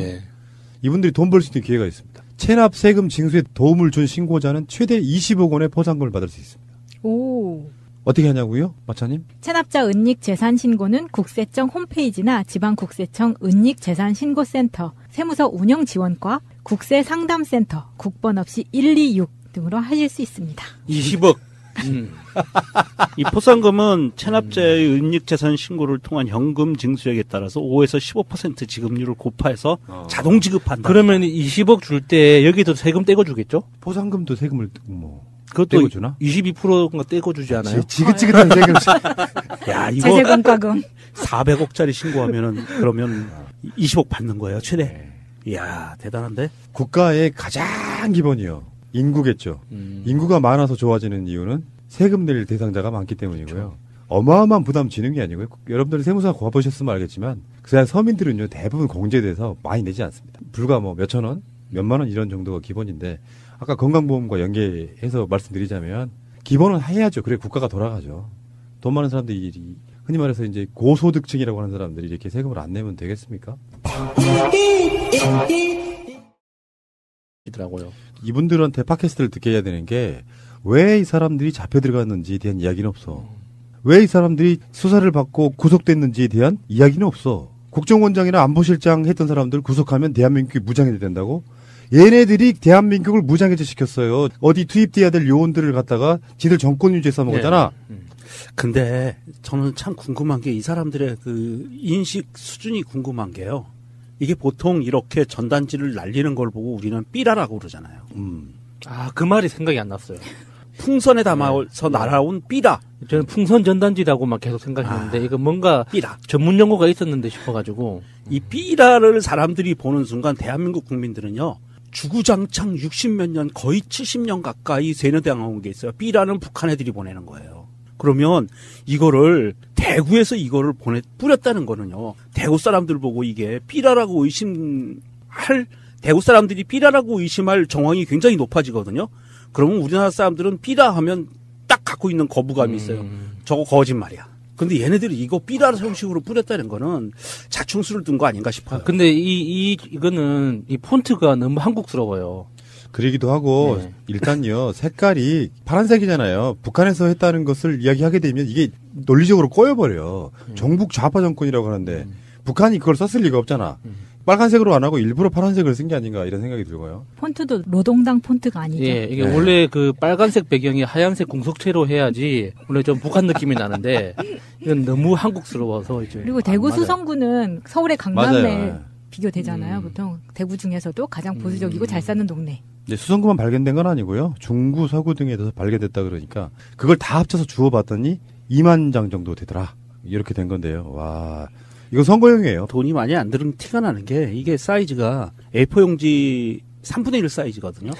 이분들이 돈 벌 수 있는 기회가 있습니다. 체납 세금 징수에 도움을 준 신고자는 최대 20억 원의 포상금을 받을 수 있습니다. 오. 어떻게 하냐고요, 마차님? 체납자 은닉 재산 신고는 국세청 홈페이지나 지방국세청 은닉재산신고센터, 세무서 운영지원과 국세상담센터, 국번 없이 126 등으로 하실 수 있습니다. 20억. 이 포상금은 체납자의 은닉재산 신고를 통한 현금 징수액에 따라서 5에서 15% 지급률을 곱해서 자동 지급한다. 그러면 20억 줄 때 여기도 세금 떼고주겠죠? 포상금도 세금을 그것도 떼고주나? 22%인가 떼고주지 않아요? 지긋지긋한 세금. 야, 이거 제세금과금 400억짜리 신고하면은 그러면 20억 받는 거예요, 최대. 이야, 대단한데? 국가의 가장 기본이요. 인구겠죠. 인구가 많아서 좋아지는 이유는 세금 낼 대상자가 많기 때문이고요. 어마어마한 부담 지는 게 아니고요. 여러분들이 세무사 고아보셨으면 알겠지만 그 사이 서민들은요 대부분 공제돼서 많이 내지 않습니다. 불과 뭐 몇천 원, 몇만 원 이런 정도가 기본인데 아까 건강보험과 연계해서 말씀드리자면 기본은 해야죠. 그래 국가가 돌아가죠. 돈 많은 사람들이 흔히 말해서 이제 고소득층이라고 하는 사람들이 이렇게 세금을 안 내면 되겠습니까? 이더라고요. 이분들한테 팟캐스트를 듣게 해야 되는 게 왜 이 사람들이 잡혀 들어갔는지에 대한 이야기는 없어. 왜 이 사람들이 수사를 받고 구속됐는지에 대한 이야기는 없어. 국정원장이나 안보실장 했던 사람들 구속하면 대한민국이 무장해제 된다고? 얘네들이 대한민국을 무장해제 시켰어요. 어디 투입돼야 될 요원들을 갖다가 지들 정권 유지에 써먹었잖아. 근데 저는 참 궁금한 게 이 사람들의 그 인식 수준이 궁금한 게요. 이게 보통 이렇게 전단지를 날리는 걸 보고 우리는 삐라라고 그러잖아요. 아, 그 말이 생각이 안 났어요. 풍선에 담아서 날아온 삐라. 저는 풍선 전단지라고만 계속 생각했는데 이거 뭔가 삐라. 전문 용어가 있었는데 싶어가지고 이 삐라를 사람들이 보는 순간 대한민국 국민들은요. 주구장창 60몇 년 거의 70년 가까이 세뇌당한 게 있어요. 삐라는 북한 애들이 보내는 거예요. 그러면 이거를 대구에서 이거를 뿌렸다는 거는요. 대구 사람들 보고 이게 삐라라고 대구 사람들이 삐라라고 의심할 정황이 굉장히 높아지거든요. 그러면 우리나라 사람들은 삐라 하면 딱 갖고 있는 거부감이 있어요. 저거 거짓말이야. 근데 얘네들이 이거 삐라 형식으로 뿌렸다는 거는 자충수를 둔 거 아닌가 싶어요. 근데 이거는 이 폰트가 너무 한국스러워요. 그러기도 하고 일단요 색깔이 파란색이잖아요. 북한에서 했다는 것을 이야기하게 되면 이게 논리적으로 꼬여버려요. 종북 좌파 정권이라고 하는데 북한이 그걸 썼을 리가 없잖아. 빨간색으로 안 하고 일부러 파란색을 쓴 게 아닌가 이런 생각이 들고요. 폰트도 노동당 폰트가 아니죠. 예, 이게 원래 그 빨간색 배경이 하얀색 공석체로 해야지 원래 좀 북한 느낌이 나는데 이건 너무 한국스러워서 이제. 그리고 대구 맞아요. 수성구는 서울의 강남에 맞아요. 비교되잖아요. 보통 대구 중에서도 가장 보수적이고 잘 사는 동네. 네, 수성구만 발견된 건 아니고요. 중구, 서구 등에서 발견됐다 그러니까 그걸 다 합쳐서 주워봤더니 2만 장 정도 되더라. 이렇게 된 건데요. 와, 이거 선거용이에요. 돈이 많이 안 들은 티가 나는 게 이게 사이즈가 A4 용지 3분의 1 사이즈거든요.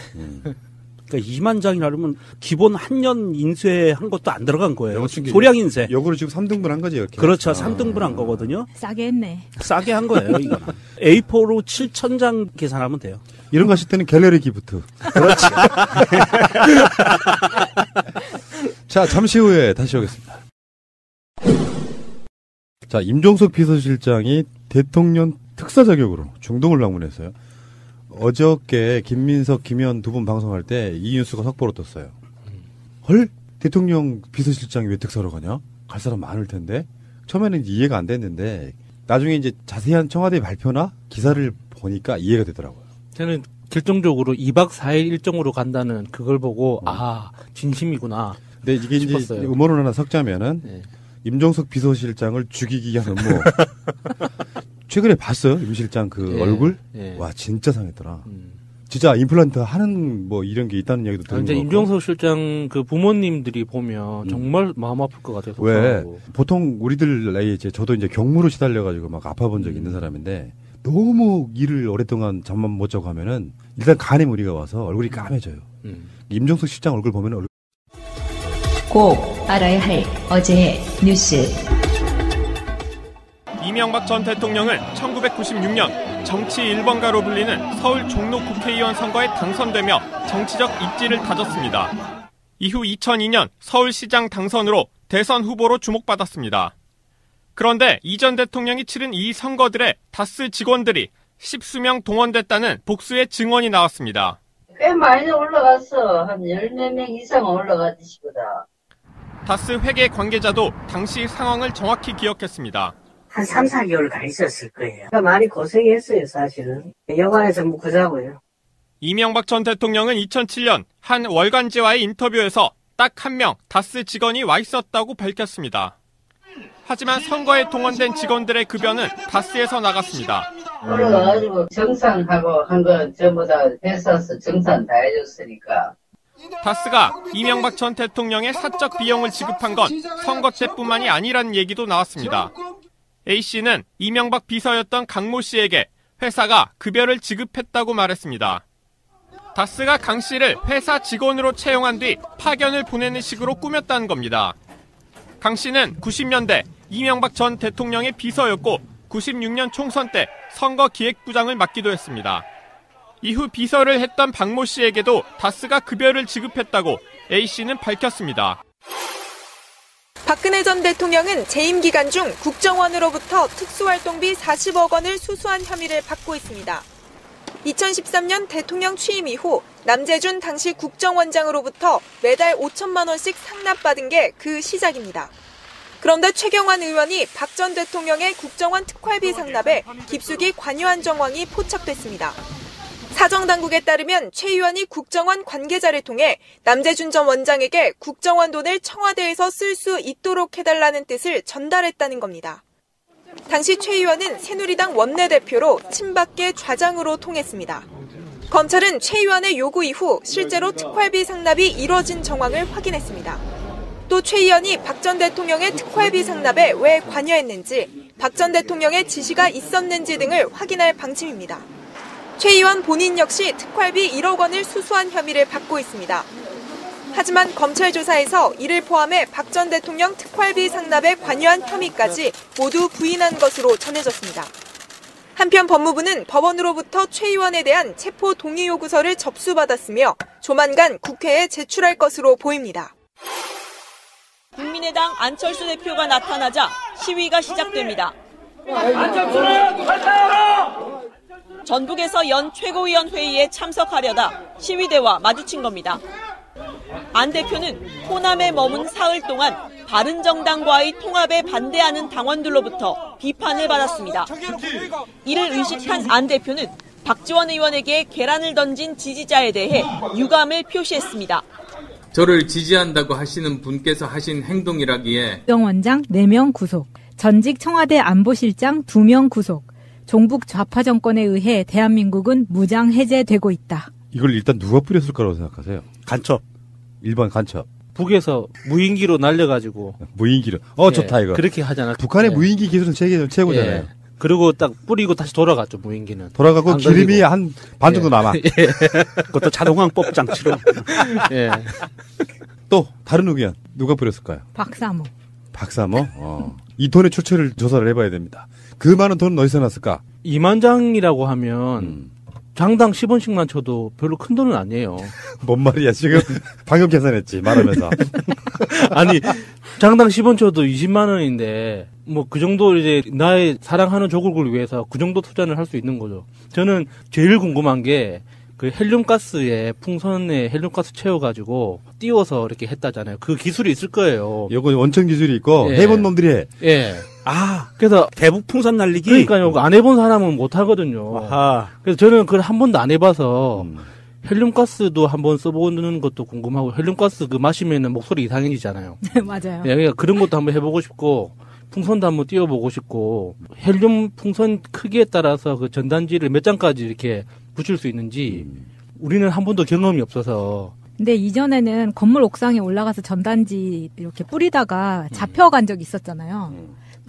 그러니까 2만 장이라면 기본 한 년 인쇄한 것도 안 들어간 거예요. 소량 인쇄. 요거를 지금 3등분 한 거지, 이렇게. 그렇죠. 3등분 한 거거든요. 싸게 했네. 싸게 한 거예요, 이거는. A4로 7,000장 계산하면 돼요. 이런 거 하실 때는 갤러리 기프트. 그렇지. 자, 잠시 후에 다시 오겠습니다. 자, 임종석 비서실장이 대통령 특사 자격으로 중동을 방문했어요. 어저께 김민석, 김현 두 분 방송할 때 이 뉴스가 속보로 떴어요. 헐? 대통령 비서실장이 왜 특사로 가냐? 갈 사람 많을 텐데. 처음에는 이해가 안 됐는데 나중에 이제 자세한 청와대 발표나 기사를 보니까 이해가 되더라고요. 저는 결정적으로 2박 4일 일정으로 간다는 그걸 보고 아, 진심이구나. 근데 이게 싶었어요. 이제 음모를 하나 섞자면은 임종석 비서실장을 죽이기 위한 음모. 최근에 봤어요? 임 실장 그 얼굴? 와, 진짜 상했더라. 진짜 임플란트 하는 뭐 이런 게 있다는 얘기도 들은 거 같고. 임종석 실장 그 부모님들이 보면 정말 마음 아플 것 같아서. 왜? 보통 우리들 나이에 이제 저도 이제 경무로 시달려가지고 막 아파본 적이 있는 사람인데 너무 일을 오랫동안 잠만 못 자고 하면은 일단 간에 무리가 와서 얼굴이 까매져요. 임종석 실장 얼굴 보면 꼭 알아야 할 어제의 뉴스. 이명박 전 대통령은 1996년 정치 1번가로 불리는 서울 종로 국회의원 선거에 당선되며 정치적 입지를 다졌습니다. 이후 2002년 서울시장 당선으로 대선 후보로 주목받았습니다. 그런데 이 전 대통령이 치른 이 선거들에 다스 직원들이 10수명 동원됐다는 복수의 증언이 나왔습니다. 꽤 많이 올라갔어. 한 10몇 명 이상 올라갔지, 보다. 다스 회계 관계자도 당시 상황을 정확히 기억했습니다. 한 3, 4개월 가 있었을 거예요. 많이 고생했어요, 사실은. 여관에서 묵으자고요. 이명박 전 대통령은 2007년 한 월간지와의 인터뷰에서 딱 한 명 다스 직원이 와 있었다고 밝혔습니다. 하지만 선거에 동원된 직원들의 급여는 다스에서 나갔습니다. 올라가가지고 정산하고 한 거 전부 다 회사에서 정산 다 해줬으니까. 다스가 이명박 전 대통령의 사적 비용을 지급한 건 선거 때뿐만이 아니라는 얘기도 나왔습니다. A씨는 이명박 비서였던 강모 씨에게 회사가 급여를 지급했다고 말했습니다. 다스가 강 씨를 회사 직원으로 채용한 뒤 파견을 보내는 식으로 꾸몄다는 겁니다. 강 씨는 90년대 이명박 전 대통령의 비서였고 96년 총선 때 선거기획부장을 맡기도 했습니다. 이후 비서를 했던 박모 씨에게도 다스가 급여를 지급했다고 A씨는 밝혔습니다. 박근혜 전 대통령은 재임 기간 중 국정원으로부터 특수활동비 40억 원을 수수한 혐의를 받고 있습니다. 2013년 대통령 취임 이후 남재준 당시 국정원장으로부터 매달 5천만 원씩 상납받은 게 그 시작입니다. 그런데 최경환 의원이 박 전 대통령의 국정원 특활비 상납에 깊숙이 관여한 정황이 포착됐습니다. 사정당국에 따르면 최 의원이 국정원 관계자를 통해 남재준 전 원장에게 국정원 돈을 청와대에서 쓸 수 있도록 해달라는 뜻을 전달했다는 겁니다. 당시 최 의원은 새누리당 원내대표로 친박계 좌장으로 통했습니다. 검찰은 최 의원의 요구 이후 실제로 특활비 상납이 이뤄진 정황을 확인했습니다. 또 최 의원이 박 전 대통령의 특활비 상납에 왜 관여했는지, 박 전 대통령의 지시가 있었는지 등을 확인할 방침입니다. 최 의원 본인 역시 특활비 1억 원을 수수한 혐의를 받고 있습니다. 하지만 검찰 조사에서 이를 포함해 박 전 대통령 특활비 상납에 관여한 혐의까지 모두 부인한 것으로 전해졌습니다. 한편 법무부는 법원으로부터 최 의원에 대한 체포 동의 요구서를 접수받았으며 조만간 국회에 제출할 것으로 보입니다. 국민의당 안철수 대표가 나타나자 시위가 시작됩니다. 전북에서 연 최고위원 회의에 참석하려다 시위대와 마주친 겁니다. 안 대표는 호남에 머문 사흘 동안 바른정당과의 통합에 반대하는 당원들로부터 비판을 받았습니다. 이를 의식한 안 대표는 박지원 의원에게 계란을 던진 지지자에 대해 유감을 표시했습니다. 저를 지지한다고 하시는 분께서 하신 행동이라기에 국정원장 4명 구속, 전직 청와대 안보실장 2명 구속, 종북 좌파 정권에 의해 대한민국은 무장 해제되고 있다. 이걸 일단 누가 뿌렸을 거라고 생각하세요? 간첩. 1번 간첩. 북에서 무인기로 날려가지고. 무인기로. 좋다 이거. 그렇게 하잖아. 북한의 무인기 기술은 세계 최고잖아요. 예. 그리고 딱 뿌리고 다시 돌아갔죠, 무인기는. 돌아가고 기름이 한 반 정도 남아. 예. 그것도 자동항법 장치로. 예. 또 다른 의견 누가 뿌렸을까요? 박사모. 박사모? 이 돈의 출처를 조사를 해봐야 됩니다. 그 많은 돈은 어디서 났을까? 2만 장이라고 하면 장당 10원씩만 쳐도 별로 큰 돈은 아니에요. 뭔 말이야 지금 방금 계산했지 말하면서. 아니 장당 10원 쳐도 20만 원인데 뭐 그 정도 이제 나의 사랑하는 조국을 위해서 그 정도 투자를 할 수 있는 거죠. 저는 제일 궁금한 게 그 헬륨가스에 풍선에 헬륨가스 채워가지고 띄워서 이렇게 했다잖아요. 그 기술이 있을 거예요. 요거 원천 기술이 있고 예. 해본 놈들이 해. 예. 그래서 대북 풍선 날리기. 그러니까요. 안 해본 사람은 못 하거든요. 아하. 그래서 저는 그걸 한 번도 안 해봐서 헬륨가스도 한번 써보는 것도 궁금하고 헬륨가스 그 마시면은 목소리 이상해지잖아요. 맞아요. 예, 그러니까 그런 것도 한번 해보고 싶고 풍선도 한번 띄워보고 싶고 헬륨 풍선 크기에 따라서 그 전단지를 몇 장까지 이렇게 붙일 수 있는지 우리는 한 번도 경험이 없어서. 근데 이전에는 건물 옥상에 올라가서 전단지 이렇게 뿌리다가 잡혀간 적이 있었잖아요.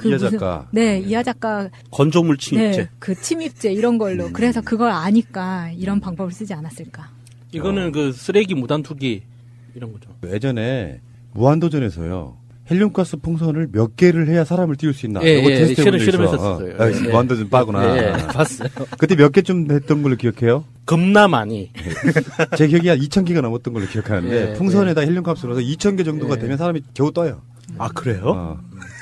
이하 작가. 네, 이하 작가. 건조물 침입죄. 네, 그 침입죄 이런 걸로. 그래서 그걸 아니까 이런 방법을 쓰지 않았을까. 이거는 그 쓰레기 무단 투기 이런 거죠. 예전에 무한도전에서요. 헬륨가스 풍선을 몇 개를 해야 사람을 띄울 수 있나? 예, 이거 테스트 해본 적 실험했었어요. 있어. 무한도전 빠구나. 예, 봤어요. 그때 몇 개쯤 했던 걸로 기억해요? 겁나 많이. 제 기억이 한 2,000개가 넘었던 걸로 기억하는데 예, 풍선에다 헬륨가스를 넣어서 2,000개 정도가 예. 되면 사람이 겨우 떠요. 아 그래요?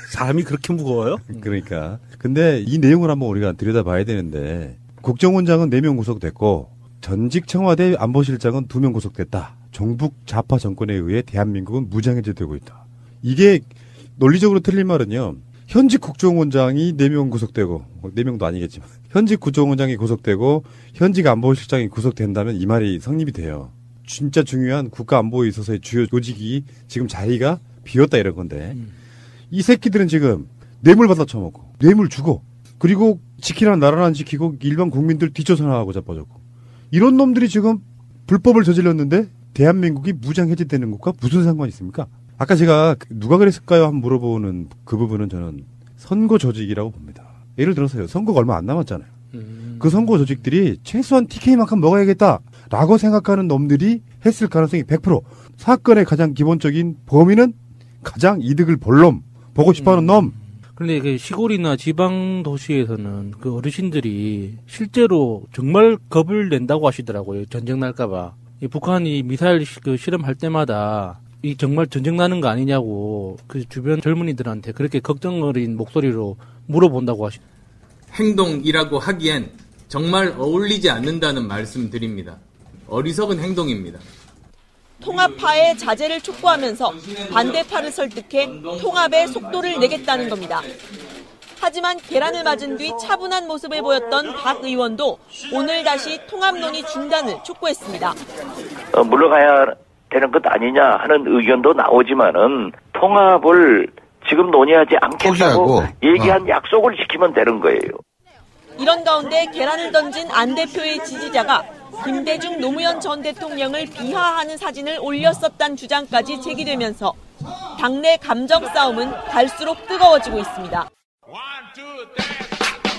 사람이 그렇게 무거워요? 그러니까. 근데 이 내용을 한번 우리가 들여다봐야 되는데 국정원장은 4명 구속됐고 전직 청와대 안보실장은 2명 구속됐다. 종북 좌파 정권에 의해 대한민국은 무장해제되고 있다. 이게 논리적으로 틀린 말은요. 현직 국정원장이 4명 구속되고 4명도 아니겠지만 현직 국정원장이 구속되고 현직 안보실장이 구속된다면 이 말이 성립이 돼요. 진짜 중요한 국가안보에 있어서의 주요 조직이 지금 자리가 비었다 이런 건데 이 새끼들은 지금 뇌물 받아 처먹고 뇌물 주고 그리고 지키라는 나라는 안 지키고 일반 국민들 뒷조사 나가고 자빠졌고 이런 놈들이 지금 불법을 저질렀는데 대한민국이 무장해제되는 것과 무슨 상관이 있습니까? 아까 제가 누가 그랬을까요? 한번 물어보는 그 부분은 저는 선거 조직이라고 봅니다. 예를 들어서요. 선거가 얼마 안 남았잖아요. 그 선거 조직들이 최소한 TK만큼 먹어야겠다라고 생각하는 놈들이 했을 가능성이 100%. 사건의 가장 기본적인 범인은 가장 이득을 볼 놈, 보고 싶어하는 놈. 그런데 그 시골이나 지방 도시에서는 그 어르신들이 실제로 정말 겁을 낸다고 하시더라고요. 전쟁 날까봐. 이 북한이 미사일 그 실험할 때마다 이 정말 전쟁 나는 거 아니냐고 그 주변 젊은이들한테 그렇게 걱정 어린 목소리로 물어본다고 하시. 행동이라고 하기엔 정말 어울리지 않는다는 말씀 드립니다. 어리석은 행동입니다. 통합파의 자제를 촉구하면서 반대파를 설득해 통합의 속도를 내겠다는 겁니다. 하지만 계란을 맞은 뒤 차분한 모습을 보였던 박 의원도 오늘 다시 통합 논의 중단을 촉구했습니다. 물러가야 되는 것 아니냐 하는 의견도 나오지만은 통합을 지금 논의하지 않겠다고 얘기한 약속을 지키면 되는 거예요. 이런 가운데 계란을 던진 안 대표의 지지자가 김대중 노무현 전 대통령을 비하하는 사진을 올렸었다는 주장까지 제기되면서 당내 감정 싸움은 갈수록 뜨거워지고 있습니다.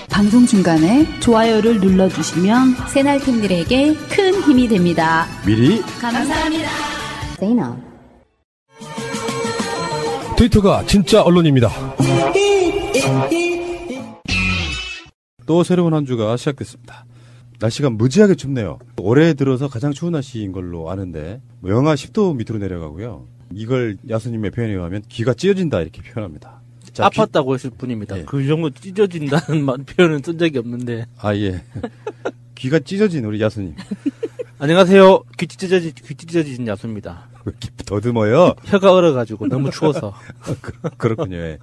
방송 중간에 좋아요를 눌러주시면 새날팀들에게 큰 힘이 됩니다. 미리 감사합니다. 트위터가 진짜 언론입니다. 또 새로운 한 주가 시작됐습니다. 날씨가 무지하게 춥네요. 올해 들어서 가장 추운 날씨인 걸로 아는데 영하 10도 밑으로 내려가고요. 이걸 야수님의 표현에 의하면 귀가 찢어진다 이렇게 표현합니다. 자, 아팠다고 했을 뿐입니다. 예. 그 정도 찢어진다는 표현은 쓴 적이 없는데. 아 예. 귀가 찢어진 우리 야수님. 안녕하세요. 귀 찢어진 야수입니다. 왜 이렇게 더듬어요? 혀가 얼어가지고 너무 추워서. 그렇군요. 예.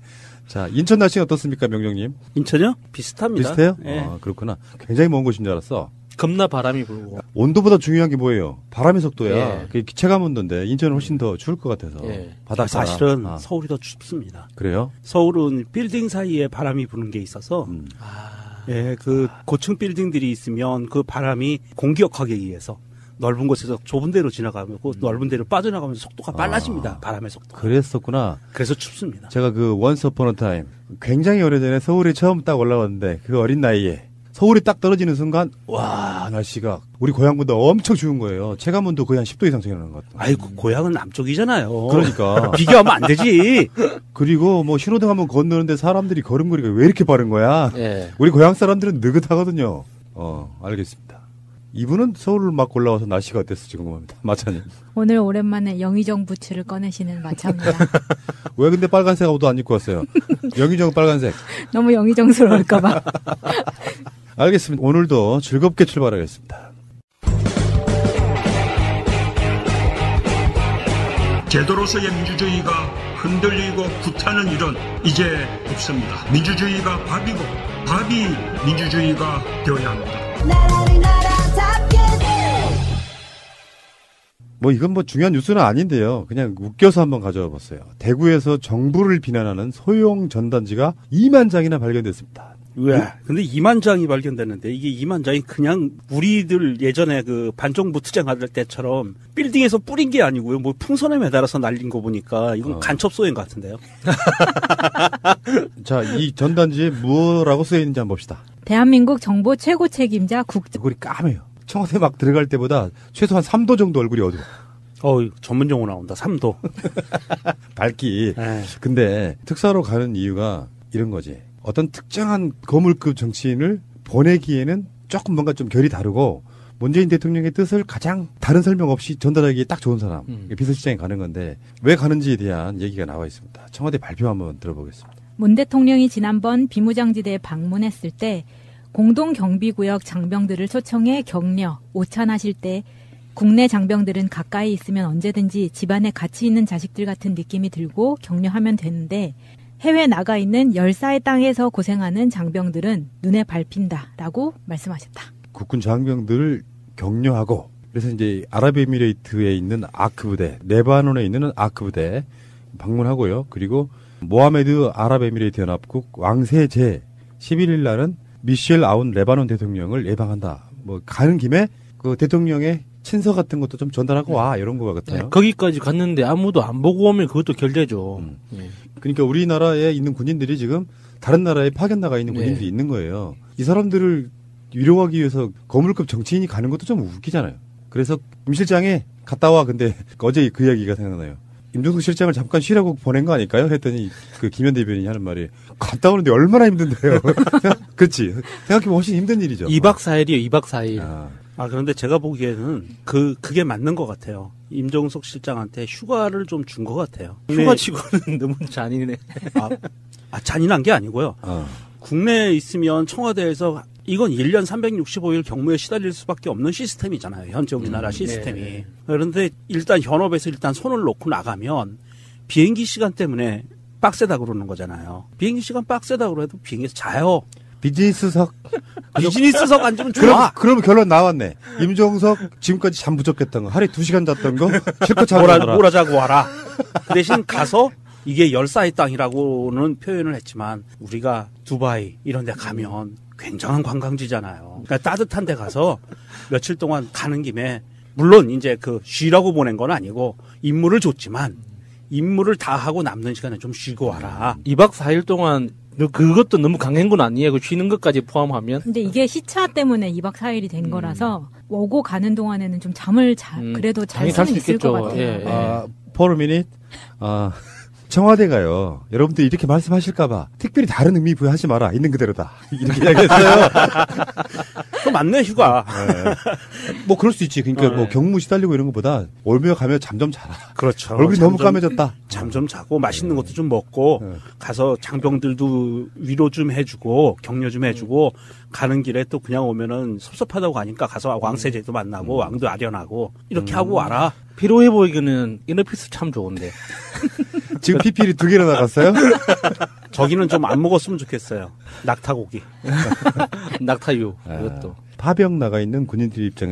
자, 인천 날씨는 어떻습니까, 명령님? 인천요? 비슷합니다. 비슷해요? 예. 아, 그렇구나. 굉장히 먼 곳인 줄 알았어. 겁나 바람이 불고. 온도보다 중요한 게 뭐예요? 바람의 속도야. 예. 그게 체감 온도인데 인천은 훨씬 더 추울 것 같아서. 예. 바닷가. 사실은 서울이 더 춥습니다. 그래요? 서울은 빌딩 사이에 바람이 부는 게 있어서 예, 그 고층 빌딩들이 있으면 그 바람이 공기역학에 의해서 넓은 곳에서 좁은 데로 지나가면 그 넓은 데로 빠져나가면서 속도가 빨라집니다. 바람의 속도. 그랬었구나. 그래서 춥습니다. 제가 그 원스 어폰 어 타임 굉장히 오래전에 서울에 처음 딱 올라왔는데 그 어린 나이에 서울이 딱 떨어지는 순간 와 날씨가 우리 고향보다 엄청 추운 거예요. 체감온도 거의 한 10도 이상 차이 나는 것 같아요. 아이고 고향은 남쪽이잖아요. 그러니까 비교하면 안 되지. 그리고 뭐 신호등 한번 건너는데 사람들이 걸음걸이가 왜 이렇게 빠른 거야? 예. 우리 고향 사람들은 느긋하거든요. 알겠습니다. 이분은 서울을 막 올라와서 날씨가 어땠을지 궁금합니다. 마차님. 오늘 오랜만에 영의정 부츠를 꺼내시는 마차입니다. 왜 근데 빨간색 옷도 안 입고 왔어요? 영의정 빨간색. 너무 영의정스러울까봐. 알겠습니다. 오늘도 즐겁게 출발하겠습니다. 제도로서의 민주주의가 흔들리고 구타는 일은 이제 없습니다. 민주주의가 밥이고 밥이 민주주의가 되어야 합니다. 뭐 이건 뭐 중요한 뉴스는 아닌데요. 그냥 웃겨서 한번 가져와 봤어요. 대구에서 정부를 비난하는 소형 전단지가 2만 장이나 발견됐습니다. 왜? 근데 2만 장이 발견됐는데 이게 2만 장이 그냥 우리들 예전에 그 반정부 투쟁할 때처럼 빌딩에서 뿌린 게 아니고요. 뭐 풍선에 매달아서 날린 거 보니까 이건 간첩 소행 같은데요. 자, 이 전단지에 뭐라고 쓰여 있는지 한번 봅시다. 대한민국 정보 최고 책임자 얼굴이 까매요. 청와대 막 들어갈 때보다 최소한 3도 정도 얼굴이 어두워. 전문 용어 나온다. 3도. 밝기. 근데 특사로 가는 이유가 이런 거지. 어떤 특정한 거물급 정치인을 보내기에는 조금 뭔가 좀 결이 다르고 문재인 대통령의 뜻을 가장 다른 설명 없이 전달하기에 딱 좋은 사람. 비서실장이 가는 건데 왜 가는지에 대한 얘기가 나와 있습니다. 청와대 발표 한번 들어보겠습니다. 문 대통령이 지난번 비무장지대에 방문했을 때 공동경비구역 장병들을 초청해 격려, 오찬하실 때 국내 장병들은 가까이 있으면 언제든지 집안에 같이 있는 자식들 같은 느낌이 들고 격려하면 되는데 해외 나가 있는 열사의 땅에서 고생하는 장병들은 눈에 밟힌다라고 말씀하셨다. 국군 장병들을 격려하고 그래서 이제 아랍에미레이트에 있는 아크 부대, 레바논에 있는 아크 부대 방문하고요. 그리고 모하메드 아랍에미레이트 연합국 왕세 제 11일 날은 미셸 아운 레바논 대통령을 예방한다. 뭐 가는 김에 그 대통령의 친서 같은 것도 좀 전달하고 와 이런 거 같아요. 네, 거기까지 갔는데 아무도 안 보고 오면 그것도 결대죠. 네. 그러니까 우리나라에 있는 군인들이 지금 다른 나라에 파견 나가 있는 군인들이 있는 거예요. 이 사람들을 위로하기 위해서 거물급 정치인이 가는 것도 좀 웃기잖아요. 그래서 임 실장에 갔다 와. 근데 어제 그 이야기가 생각나요. 임종석 실장을 잠깐 쉬라고 보낸 거 아닐까요? 했더니 그 김현 대변인이 하는 말이 갔다 오는데 얼마나 힘든데요. 그렇지. 생각해보면 훨씬 힘든 일이죠. 2박 4일이요. 2박 4일. 그런데 제가 보기에는 그게 맞는 것 같아요. 임종석 실장한테 휴가를 좀 준 것 같아요. 휴가 치고는 너무 잔인해. 잔인한 게 아니고요. 국내에 있으면 청와대에서 이건 1년 365일 경무에 시달릴 수밖에 없는 시스템이잖아요. 현재 우리나라 시스템이. 네. 그런데 일단 현업에서 일단 손을 놓고 나가면 비행기 시간 때문에 빡세다 그러는 거잖아요. 비행기 시간 빡세다 그래도 비행기에서 자요. 비즈니스석 앉으면 좋아. 그러면 결론 나왔네. 임종석 지금까지 잠 부족했던 거, 하루에 2시간 잤던 거 실컷 자고 몰아자고 와라. 그 대신 가서 이게 열사의 땅이라고는 표현을 했지만 우리가 두바이 이런 데 가면 굉장한 관광지잖아요. 그러니까 따뜻한 데 가서 며칠 동안 가는 김에 물론 이제 그 쉬라고 보낸 건 아니고 임무를 줬지만 임무를 다 하고 남는 시간에 좀 쉬고 와라. 2박 4일 동안 그것도 너무 강한 건 아니에요. 쉬는 것까지 포함하면. 근데 이게 시차 때문에 2박 4일이 된 거라서 오고 가는 동안에는 좀 잠을 그래도 잘 수는 있을 것 같아요. 예. For a minute. 청와대가요. 여러분들 이렇게 말씀하실까봐 특별히 다른 의미 부여하지 마라. 있는 그대로다. 이렇게 이야기했어요. 그 맞네 휴가. 뭐 그럴 수 있지. 그러니까 뭐 경무 시달리고 이런 것보다 올며 가며 잠 좀 자라. 그렇죠. 얼굴이 너무 까매졌다. 잠 좀 자고 맛있는 것도 좀 먹고 가서 장병들도 위로 좀 해주고 격려 좀 해주고 가는 길에 또 그냥 오면은 섭섭하다고 가니까 가서 왕세제도 만나고 왕도 아련하고 이렇게 하고 와라. 피로해 보이기는 이너피스 참 좋은데. 지금 PPL이 2개나 나갔어요? 저기는 좀 안 먹었으면 좋겠어요. 낙타고기. 낙타유. 이것도. 파병 나가 있는 군인들 입장에서